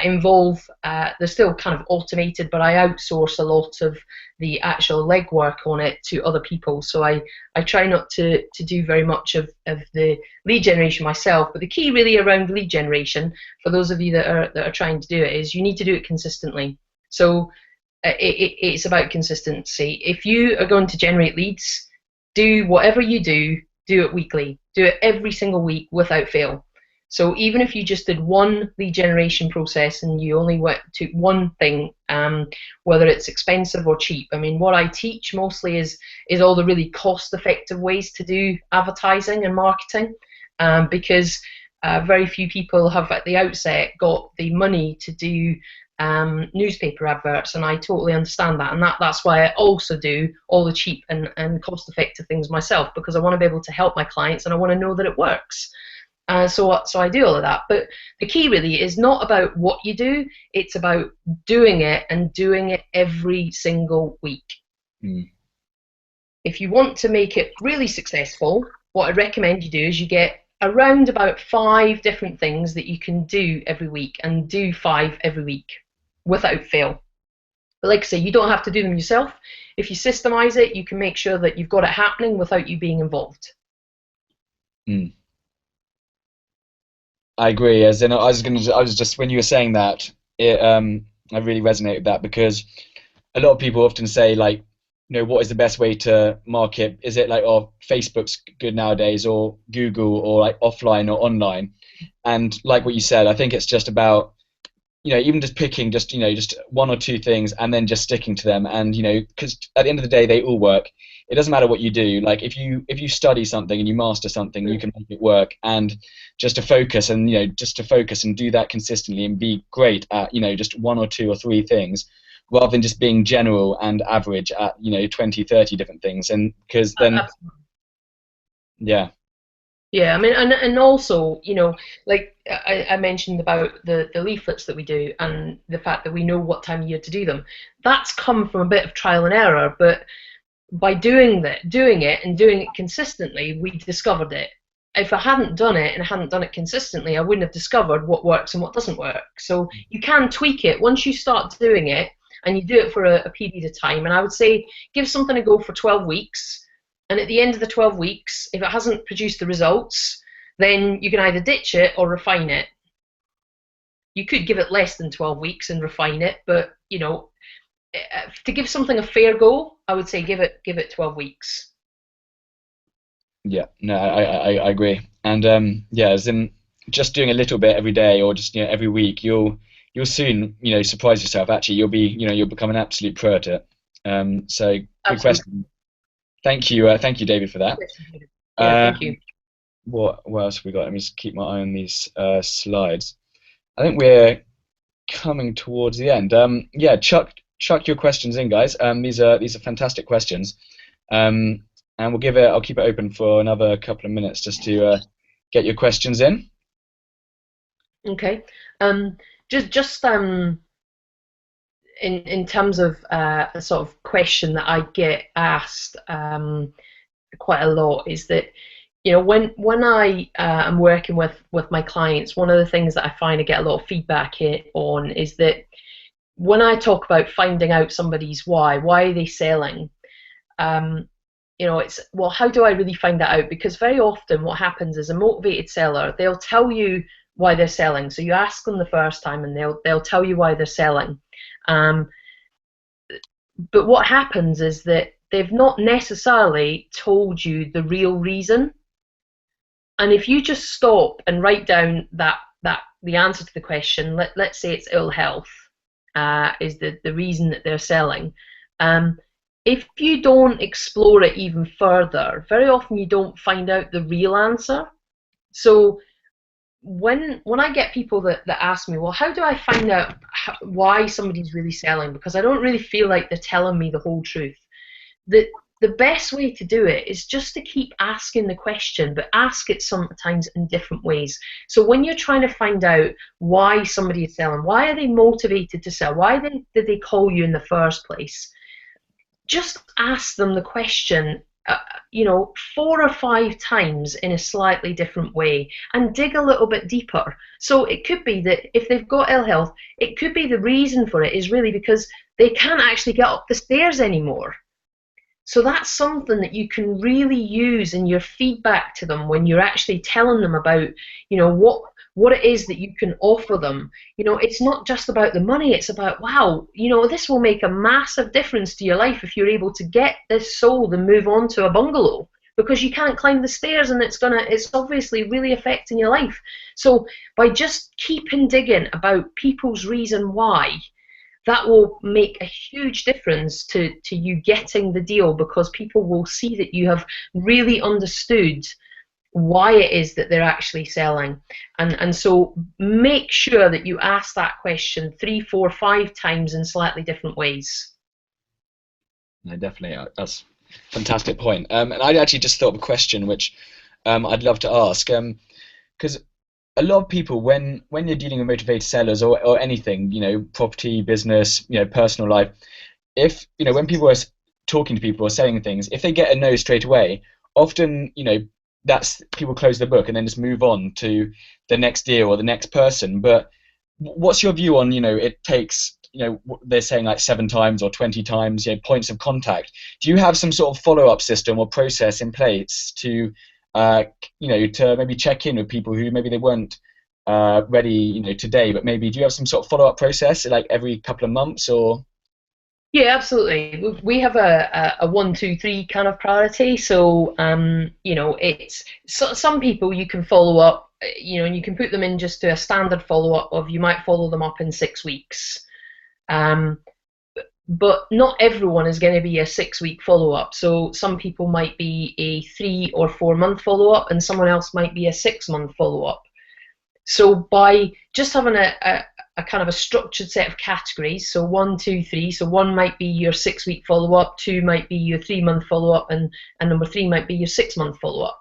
involve, they're still kind of automated, but I outsource a lot of the actual legwork on it to other people. So I try not to do very much of the lead generation myself. But the key really around lead generation, for those of you that are trying to do it, is you need to do it consistently. So it's about consistency. If you are going to generate leads, do whatever you do it weekly. Do it every single week without fail. So even if you just did one lead generation process and you only took one thing, whether it's expensive or cheap. I mean, what I teach mostly is all the really cost-effective ways to do advertising and marketing, because very few people have at the outset got the money to do newspaper adverts, and I totally understand that, and that's why I also do all the cheap and cost-effective things myself, because I want to be able to help my clients and I want to know that it works. So I do all of that, but the key really is not about what you do, it's about doing it and doing it every single week. If you want to make it really successful, what I recommend you do is you get around about 5 different things that you can do every week, and do 5 every week without fail. But like I say, you don't have to do them yourself. If you systemize it, you can make sure that you've got it happening without you being involved. I agree. As in, I was just when you were saying that, I really resonate with that, because a lot of people often say, like, you know, what is the best way to market? Is it like, oh, Facebook's good nowadays, or Google, or like offline or online? And like what you said, I think it's just about, you know, even just picking just 1 or 2 things and then just sticking to them. And, you know, because at the end of the day, they all work. It doesn't matter what you do. Like if you study something and you master something, you can make it work. And just to focus and, you know, just to focus and do that consistently and be great at, you know, just 1 or 2 or 3 things, rather than just being general and average at, you know, 20, 30 different things. And because then, yeah. Yeah, I mean, and also, you know, like I mentioned about the leaflets that we do and the fact that we know what time of year to do them. That's come from a bit of trial and error, but by doing it and doing it consistently, we discovered it. If I hadn't done it and I hadn't done it consistently, I wouldn't have discovered what works and what doesn't work. So you can tweak it once you start doing it, and you do it for a period of time. And I would say give something a go for 12 weeks. And at the end of the 12 weeks, if it hasn't produced the results, then you can either ditch it or refine it. You could give it less than 12 weeks and refine it, but, you know, to give something a fair go, I would say give it 12 weeks. Yeah, no, I agree. And yeah, as in just doing a little bit every day, or just, you know, every week, you'll soon, you know, surprise yourself. Actually, you'll become an absolute pro at it. So good question. Thank you, David, for that. Yeah, thank you. What else have we got? Let me just keep my eye on these slides. I think we're coming towards the end. Yeah, chuck your questions in, guys. These are fantastic questions. And I'll keep it open for another couple of minutes just to get your questions in. Okay. Just in terms of a sort of question that I get asked quite a lot, is that when I am working with my clients, one of the things that I find I get a lot of feedback on is that when I talk about finding out somebody's why are they selling? Um, it's, well, how do I really find that out? Because very often what happens is a motivated seller, they'll tell you why they're selling. So you ask them the first time and they'll tell you why they're selling. Um, but what happens is that they've not necessarily told you the real reason. And if you just stop and write down that the answer to the question, let's say it's ill health, is the reason that they're selling. If you don't explore it even further, very often you don't find out the real answer. So when I get people that ask me, well, how do I find out why somebody's really selling? Because I don't really feel like they're telling me the whole truth. The best way to do it is just to keep asking the question, but ask it sometimes in different ways. So when you're trying to find out why somebody is selling, why are they motivated to sell? Why did they call you in the first place? Just ask them the question, 4 or 5 times in a slightly different way, and dig a little bit deeper. So it could be that if they've got ill health, it could be the reason for it is really because they can't actually get up the stairs anymore. So that's something that you can really use in your feedback to them when you're actually telling them about, what it is that you can offer them. It's not just about the money, it's about, wow, this will make a massive difference to your life if you're able to get this sold and move on to a bungalow, because you can't climb the stairs and it's obviously really affecting your life. So by just keeping digging about people's reason why, that will make a huge difference to you getting the deal, because people will see that you have really understood why it is that they're actually selling. And so make sure that you ask that question 3, 4, 5 times in slightly different ways. No, definitely. That's a fantastic point. And I actually just thought of a question which I'd love to ask. Because a lot of people, when you're dealing with motivated sellers or anything, property, business, personal life, if, when people are talking to people or selling things, if they get a no straight away, often, that's people close the book and then just move on to the next deal or the next person. But what's your view on, it takes, they're saying like 7 times or 20 times, points of contact. Do you have some sort of follow-up system or process in place to to maybe check in with people who maybe they weren't ready, today, but maybe do you have some sort of follow-up process like every couple of months or? Yeah, absolutely. We have a 1, 2, 3 kind of priority. So it's some people you can follow up, and you can put them in just to a standard follow-up of, you might follow them up in 6 weeks. But not everyone is going to be a 6-week follow-up. So some people might be a 3 or 4 month follow-up, and someone else might be a 6-month follow-up. So by just having a kind of a structured set of categories, so 1, 2, 3, so 1 might be your 6-week follow-up, 2 might be your 3-month follow-up, and number 3 might be your 6-month follow-up.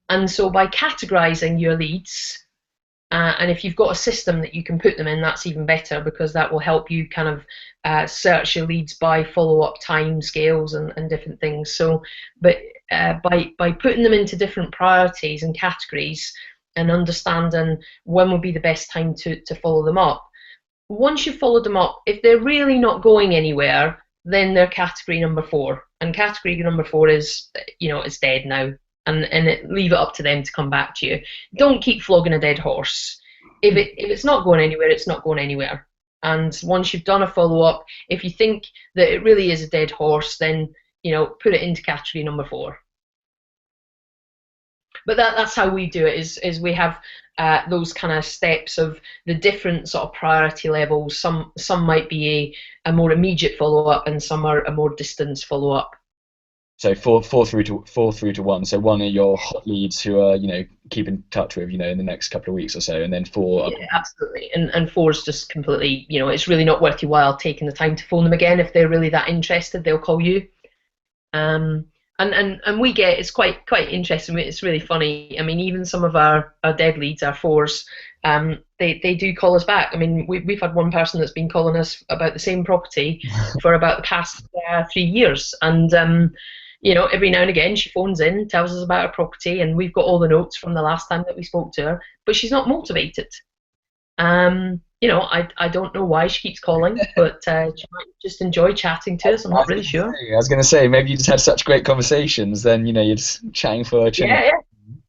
And so by categorizing your leads, and if you've got a system that you can put them in, that's even better, because that will help you kind of search your leads by follow-up time scales and different things. So, but by putting them into different priorities and categories and understanding when would be the best time to follow them up, once you've followed them up, if they're really not going anywhere, then they're category number 4. And category number 4 is, it's dead now. And leave it up to them to come back to you. Don't keep flogging a dead horse. If it's not going anywhere, it's not going anywhere. And once you've done a follow-up, if you think that it really is a dead horse, then put it into category number 4. But that's how we do it. Is we have those kind of steps of the different sort of priority levels. Some might be a more immediate follow-up, and some are a more distance follow-up. So 4 through to 1. So 1 are your hot leads who are, keep in touch with, in the next couple of weeks or so, and then 4. Yeah, absolutely. And 4 is just completely, it's really not worth your while taking the time to phone them again. If they're really that interested, they'll call you. And we get, it's quite interesting. It's really funny. I mean, even some of our dead leads, our 4s, they do call us back. I mean, we've had one person that's been calling us about the same property for about the past 3 years, and you know, every now and again she phones in, tells us about her property, and we've got all the notes from the last time that we spoke to her, but she's not motivated. You know, I don't know why she keeps calling, but she might just enjoy chatting to us. I'm not really sure. I was going to say, maybe you just had such great conversations, then, you know, you're just chatting for a chin. Yeah,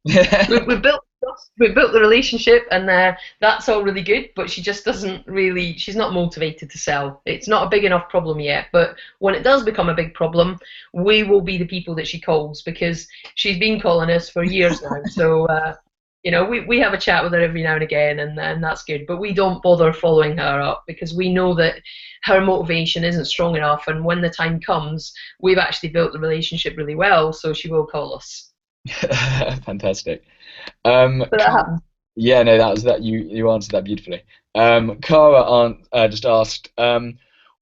yeah. We built trust, we built the relationship, and that's all really good. But she just doesn't really. She's not motivated to sell. It's not a big enough problem yet. But when it does become a big problem, we will be the people that she calls, because she's been calling us for years now. So. You know, we have a chat with her every now and again, and that's good. But we don't bother following her up, because we know that her motivation isn't strong enough. And when the time comes, we've actually built the relationship really well, so she will call us. Fantastic. But that happens. Yeah, no, that you answered that beautifully. Cara just asked,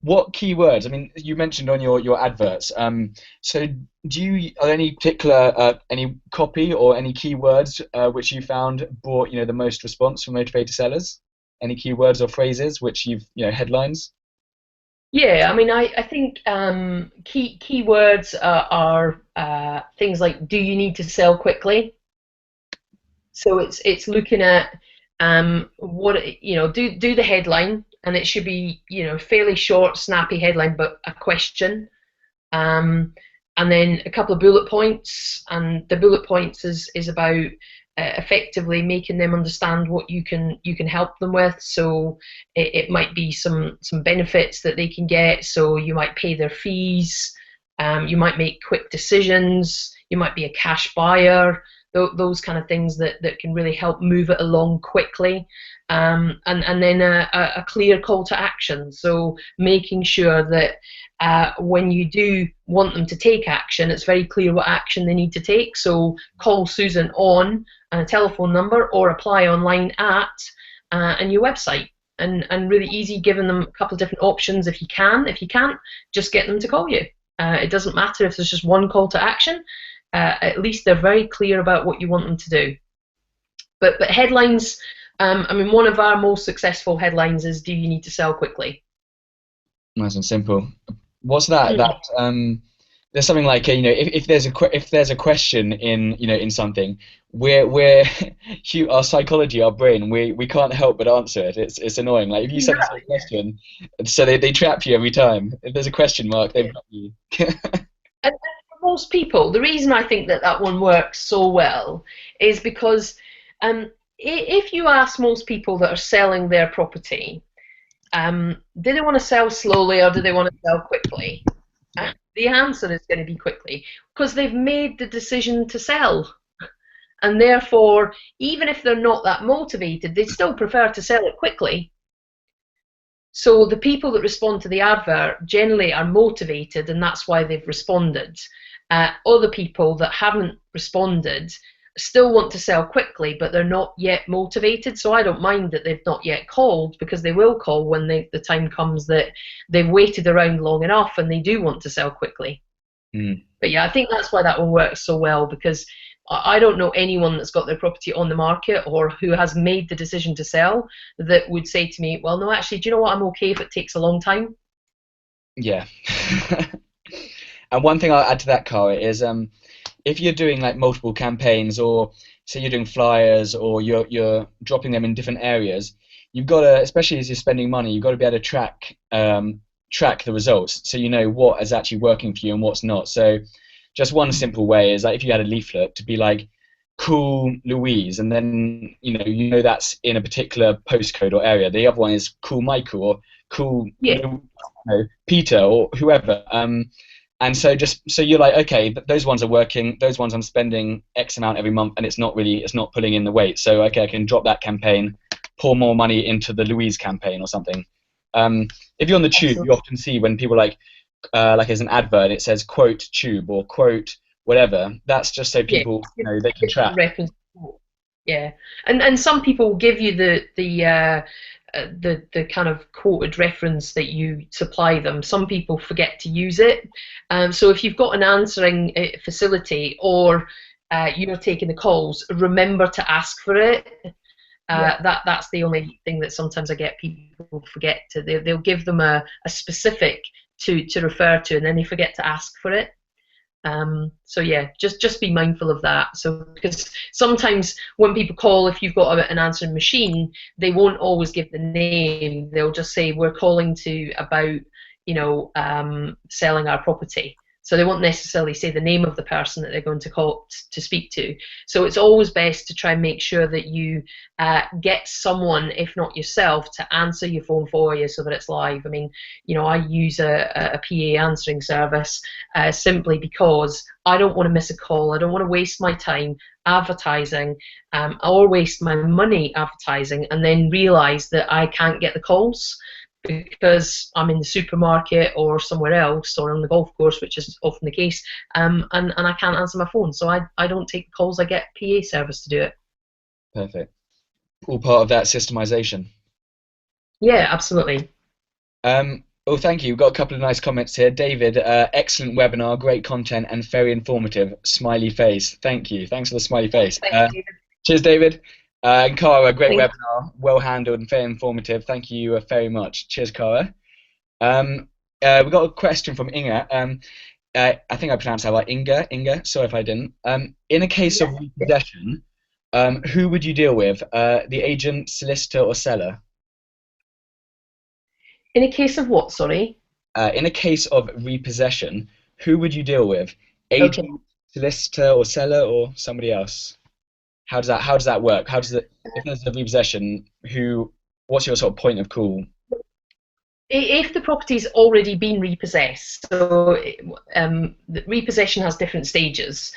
what keywords? I mean, you mentioned on your adverts. So, are there any particular any copy or any keywords which you found brought the most response from motivated sellers? Any keywords or phrases which headlines? Yeah, I mean, I think keywords are things like, do you need to sell quickly? So it's looking at what do the headline, and it should be fairly short, snappy headline, but a question, and then a couple of bullet points, and the bullet points is about effectively making them understand what you can help them with. So it might be some benefits that they can get. So you might pay their fees, you might make quick decisions, you might be a cash buyer, those kind of things that can really help move it along quickly. And then a clear call to action. So making sure that when you do want them to take action, it's very clear what action they need to take. So call Susan on a telephone number, or apply online at a new website. And really easy, giving them a couple of different options if you can. If you can't, just get them to call you. It doesn't matter if there's just one call to action. At least they're very clear about what you want them to do. But headlines, I mean, one of our most successful headlines is, do you need to sell quickly? Nice and simple. What's that? There's something like if there's a question in something, we're our psychology, our brain, we can't help but answer it. It's annoying. Like if you send us a question, so they trap you every time. If there's a question mark, they've got you. And for most people, the reason I think that one works so well is because if you ask most people that are selling their property, do they want to sell slowly or do they want to sell quickly? The answer is going to be quickly, because they've made the decision to sell. And therefore, even if they're not that motivated, they still prefer to sell it quickly. So the people that respond to the advert generally are motivated, and that's why they've responded. Other people that haven't responded still want to sell quickly, but they're not yet motivated. So I don't mind that they've not yet called, because they will call when the time comes that they've waited around long enough and they do want to sell quickly. But yeah, I think that's why that one works so well, because I don't know anyone that's got their property on the market or who has made the decision to sell that would say to me, well, no, actually, do you know what, I'm okay if it takes a long time. Yeah. And one thing I'll add to that, Cara, is if you're doing like multiple campaigns, or say you're doing flyers, or you're dropping them in different areas, you've got to, especially as you're spending money, you've got to be able to track the results, so you know what is actually working for you and what's not. So just one simple way is like, if you had a leaflet, to be like, cool Louise, and then that's in a particular postcode or area. The other one is cool Michael, or cool Peter, or whoever. And so you're like, okay, those ones are working. Those ones I'm spending X amount every month, and it's not pulling in the weight. So okay, I can drop that campaign, pour more money into the Louise campaign or something. If you're on the tube, you often see when people like as an advert, it says quote tube or quote whatever. That's just so people they can track. Reference. Yeah, and some people give you the kind of quoted reference that you supply them. Some people forget to use it. So if you've got an answering facility, or you're taking the calls, remember to ask for it. That's the only thing that sometimes I get people forget to. They'll give them a specific to refer to, and then they forget to ask for it. So yeah, just be mindful of that. So because sometimes when people call, if you've got an answering machine, they won't always give the name. They'll just say we're calling to about selling our property. So they won't necessarily say the name of the person that they're going to call to speak to. So it's always best to try and make sure that you get someone, if not yourself, to answer your phone for you so that it's live. I mean, I use a PA answering service simply because I don't want to miss a call. I don't want to waste my time advertising or waste my money advertising and then realise that I can't get the calls because I'm in the supermarket or somewhere else or on the golf course, which is often the case, and I can't answer my phone. So I don't take the calls. I get PA service to do it. Perfect. All part of that systemization. Yeah, absolutely. Well, thank you. We've got a couple of nice comments here. David, excellent webinar, great content and very informative. Smiley face. Thank you. Thanks for the smiley face. Thanks, David. Cheers, David. And Cara, great webinar, well handled and very informative. Thank you very much. Cheers, Cara. We got a question from Inga. I think I pronounced that right. Inga. Sorry if I didn't. In a case of repossession, who would you deal with? The agent, solicitor, or seller? In a case of what? Sorry. In a case of repossession, who would you deal with? Agent, solicitor, or seller, or somebody else? How does that work? If there's a repossession, what's your sort of point of call? If the property's already been repossessed, so the repossession has different stages,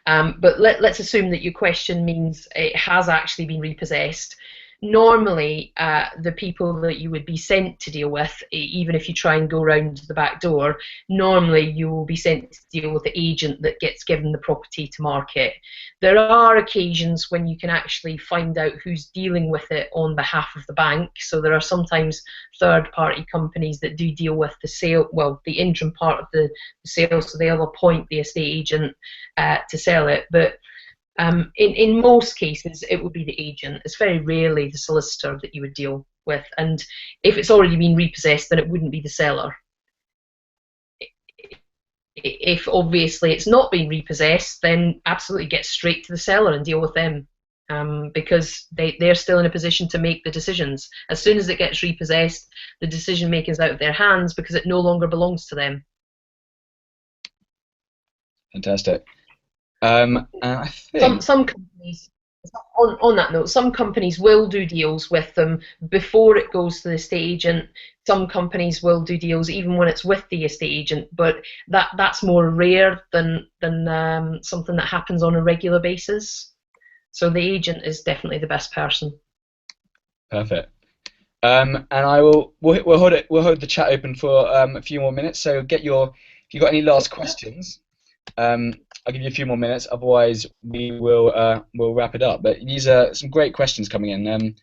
but let's assume that your question means it has actually been repossessed. Normally, the people that you would be sent to deal with, even if you try and go round the back door, normally you will be sent to deal with the agent that gets given the property to market. There are occasions when you can actually find out who's dealing with it on behalf of the bank. So there are sometimes third-party companies that do deal with the sale, well, the interim part of the sale, so they'll appoint the estate agent to sell it. But in most cases, it would be the agent. It's very rarely the solicitor that you would deal with. And if it's already been repossessed, then it wouldn't be the seller. If obviously it's not been repossessed, then absolutely get straight to the seller and deal with them, because they're still in a position to make the decisions. As soon as it gets repossessed, the decision making is out of their hands because it no longer belongs to them. Fantastic. And I think some companies, on that note, some companies will do deals with them before it goes to the estate agent. Some companies will do deals even when it's with the estate agent, but that's more rare than something that happens on a regular basis. So the agent is definitely the best person. Perfect. And we'll hold the chat open for a few more minutes. So if you got any last questions, I'll give you a few more minutes. Otherwise, we'll wrap it up. But these are some great questions coming in. We've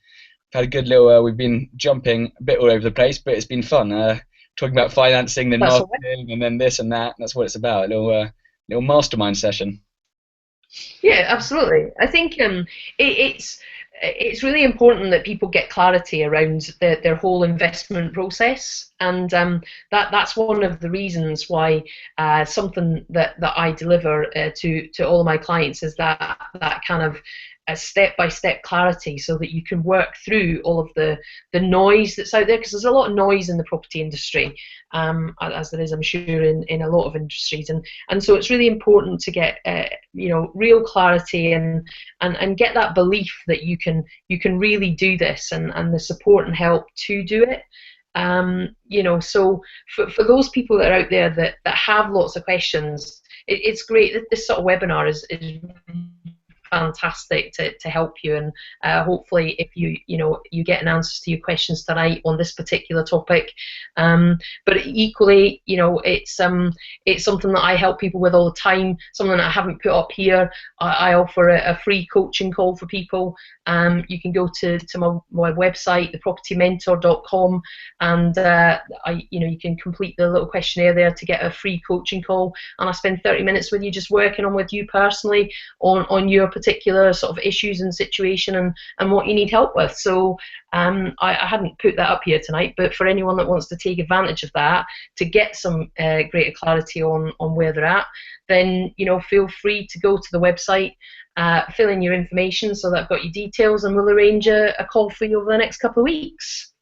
had a good little. We've been jumping a bit all over the place, but it's been fun. Talking about financing, then marketing, and then this and that. That's what it's about. A little mastermind session. Yeah, absolutely. I think it's really important that people get clarity around their whole investment process, and that's one of the reasons why something that I deliver to all of my clients is that kind of a step-by-step clarity, so that you can work through all of the noise that's out there, because there's a lot of noise in the property industry, as there is, I'm sure, in a lot of industries, and so it's really important to get real clarity and get that belief that you can really do this, and the support and help to do it. So for those people that are out there that have lots of questions, it's great that this sort of webinar is fantastic to help you, and hopefully if you get an answer to your questions tonight on this particular topic, but equally it's something that I help people with all the time, something that I haven't put up here. I offer a free coaching call for people. You can go to my website, thepropertymentor.com, and you can complete the little questionnaire there to get a free coaching call, and I spend 30 minutes with you just working on with you personally on your particular sort of issues and situation, and what you need help with. So I hadn't put that up here tonight, but for anyone that wants to take advantage of that to get some greater clarity on where they're at, then feel free to go to the website, fill in your information so that I've got your details, and we'll arrange a call for you over the next couple of weeks.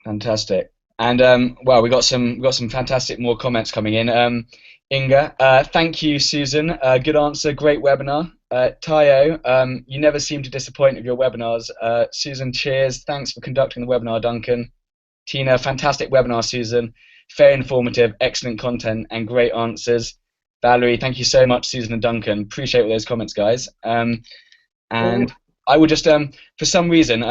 Fantastic. And well, we got some fantastic more comments coming in. Inga, thank you, Susan. Good answer. Great webinar. Tayo, you never seem to disappoint with your webinars. Susan, cheers. Thanks for conducting the webinar, Duncan. Tina, fantastic webinar, Susan. Very informative, excellent content, and great answers. Valerie, thank you so much, Susan and Duncan. Appreciate all those comments, guys. And I would just, for some reason,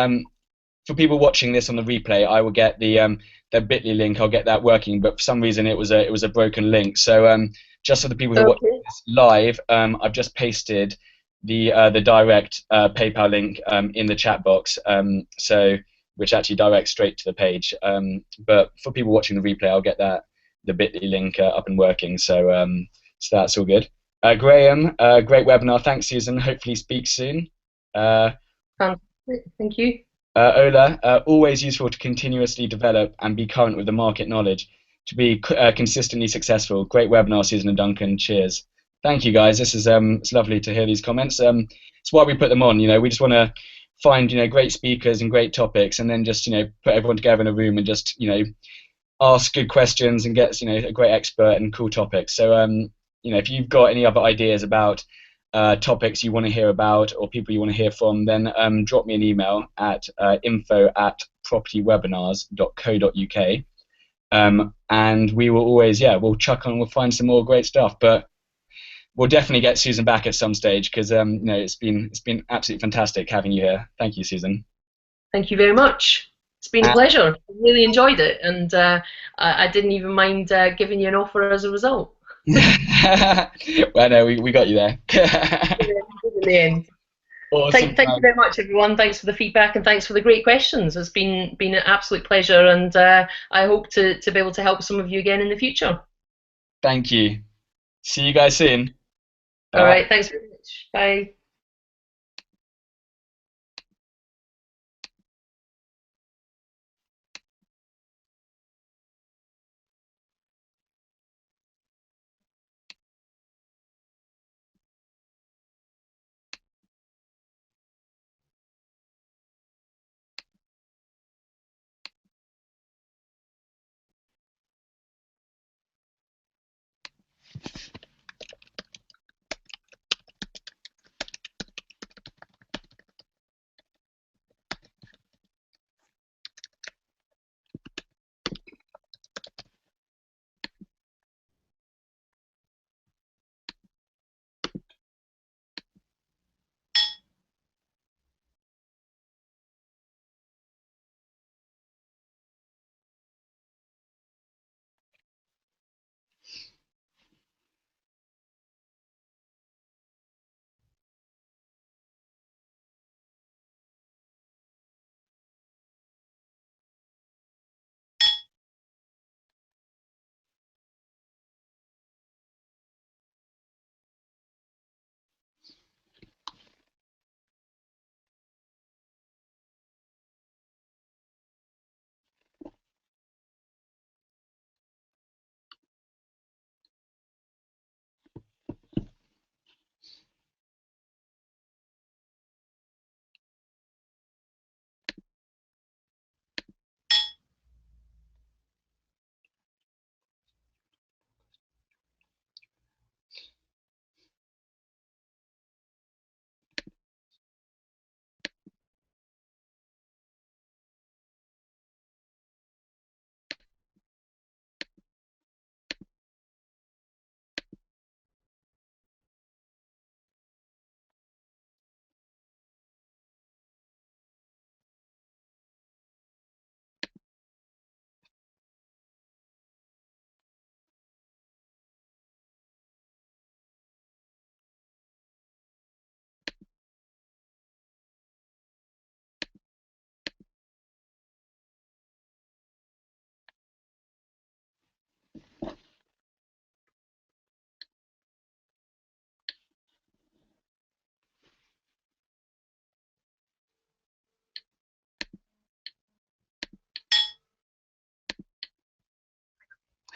for people watching this on the replay, I will get the Bitly link. I'll get that working, but for some reason it was a broken link. So just for the people who are watching this live, I've just pasted the direct PayPal link in the chat box, which actually directs straight to the page. But for people watching the replay, I'll get the Bitly link up and working. So that's all good. Graham, great webinar. Thanks, Susan. Hopefully speak soon. Thank you. Ola, always useful to continuously develop and be current with the market knowledge to be consistently successful. Great webinar, Susan and Duncan. Cheers. Thank you, guys. This is it's lovely to hear these comments. It's why we put them on. We just want to find great speakers and great topics, and then just put everyone together in a room and just ask good questions and get a great expert and cool topics. So if you've got any other ideas about topics you want to hear about or people you want to hear from, then drop me an email at info@propertywebinars.co.uk, and we will always we'll chuck on, we'll find some more great stuff. But we'll definitely get Susan back at some stage, because it's been absolutely fantastic having you here. Thank you, Susan. Thank you very much. It's been a pleasure. I really enjoyed it, and I didn't even mind giving you an offer as a result. Well, no, we got you there. In the end. Awesome. Thank you very much, everyone. Thanks for the feedback, and thanks for the great questions. It's been an absolute pleasure, and I hope to be able to help some of you again in the future. Thank you. See you guys soon. All right. Thanks very much. Bye.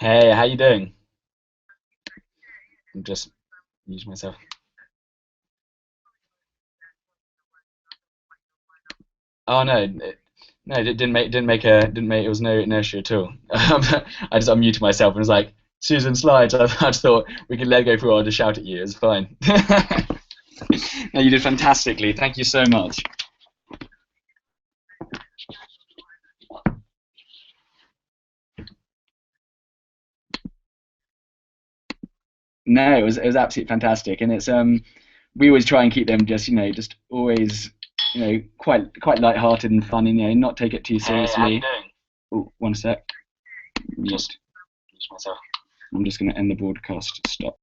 Hey, how you doing? I'm just mute myself. Oh no, no, it didn't make it was no issue at all. I just unmuted myself and was like, Susan slides. I just thought we could let go through. I'll just shout at you. It's fine. No, you did fantastically. Thank you so much. No, it was absolutely fantastic, and it's we always try and keep them just just always quite light-hearted and fun, and not take it too seriously. Oh, one sec. Just myself. I'm just going to end the broadcast. Stop.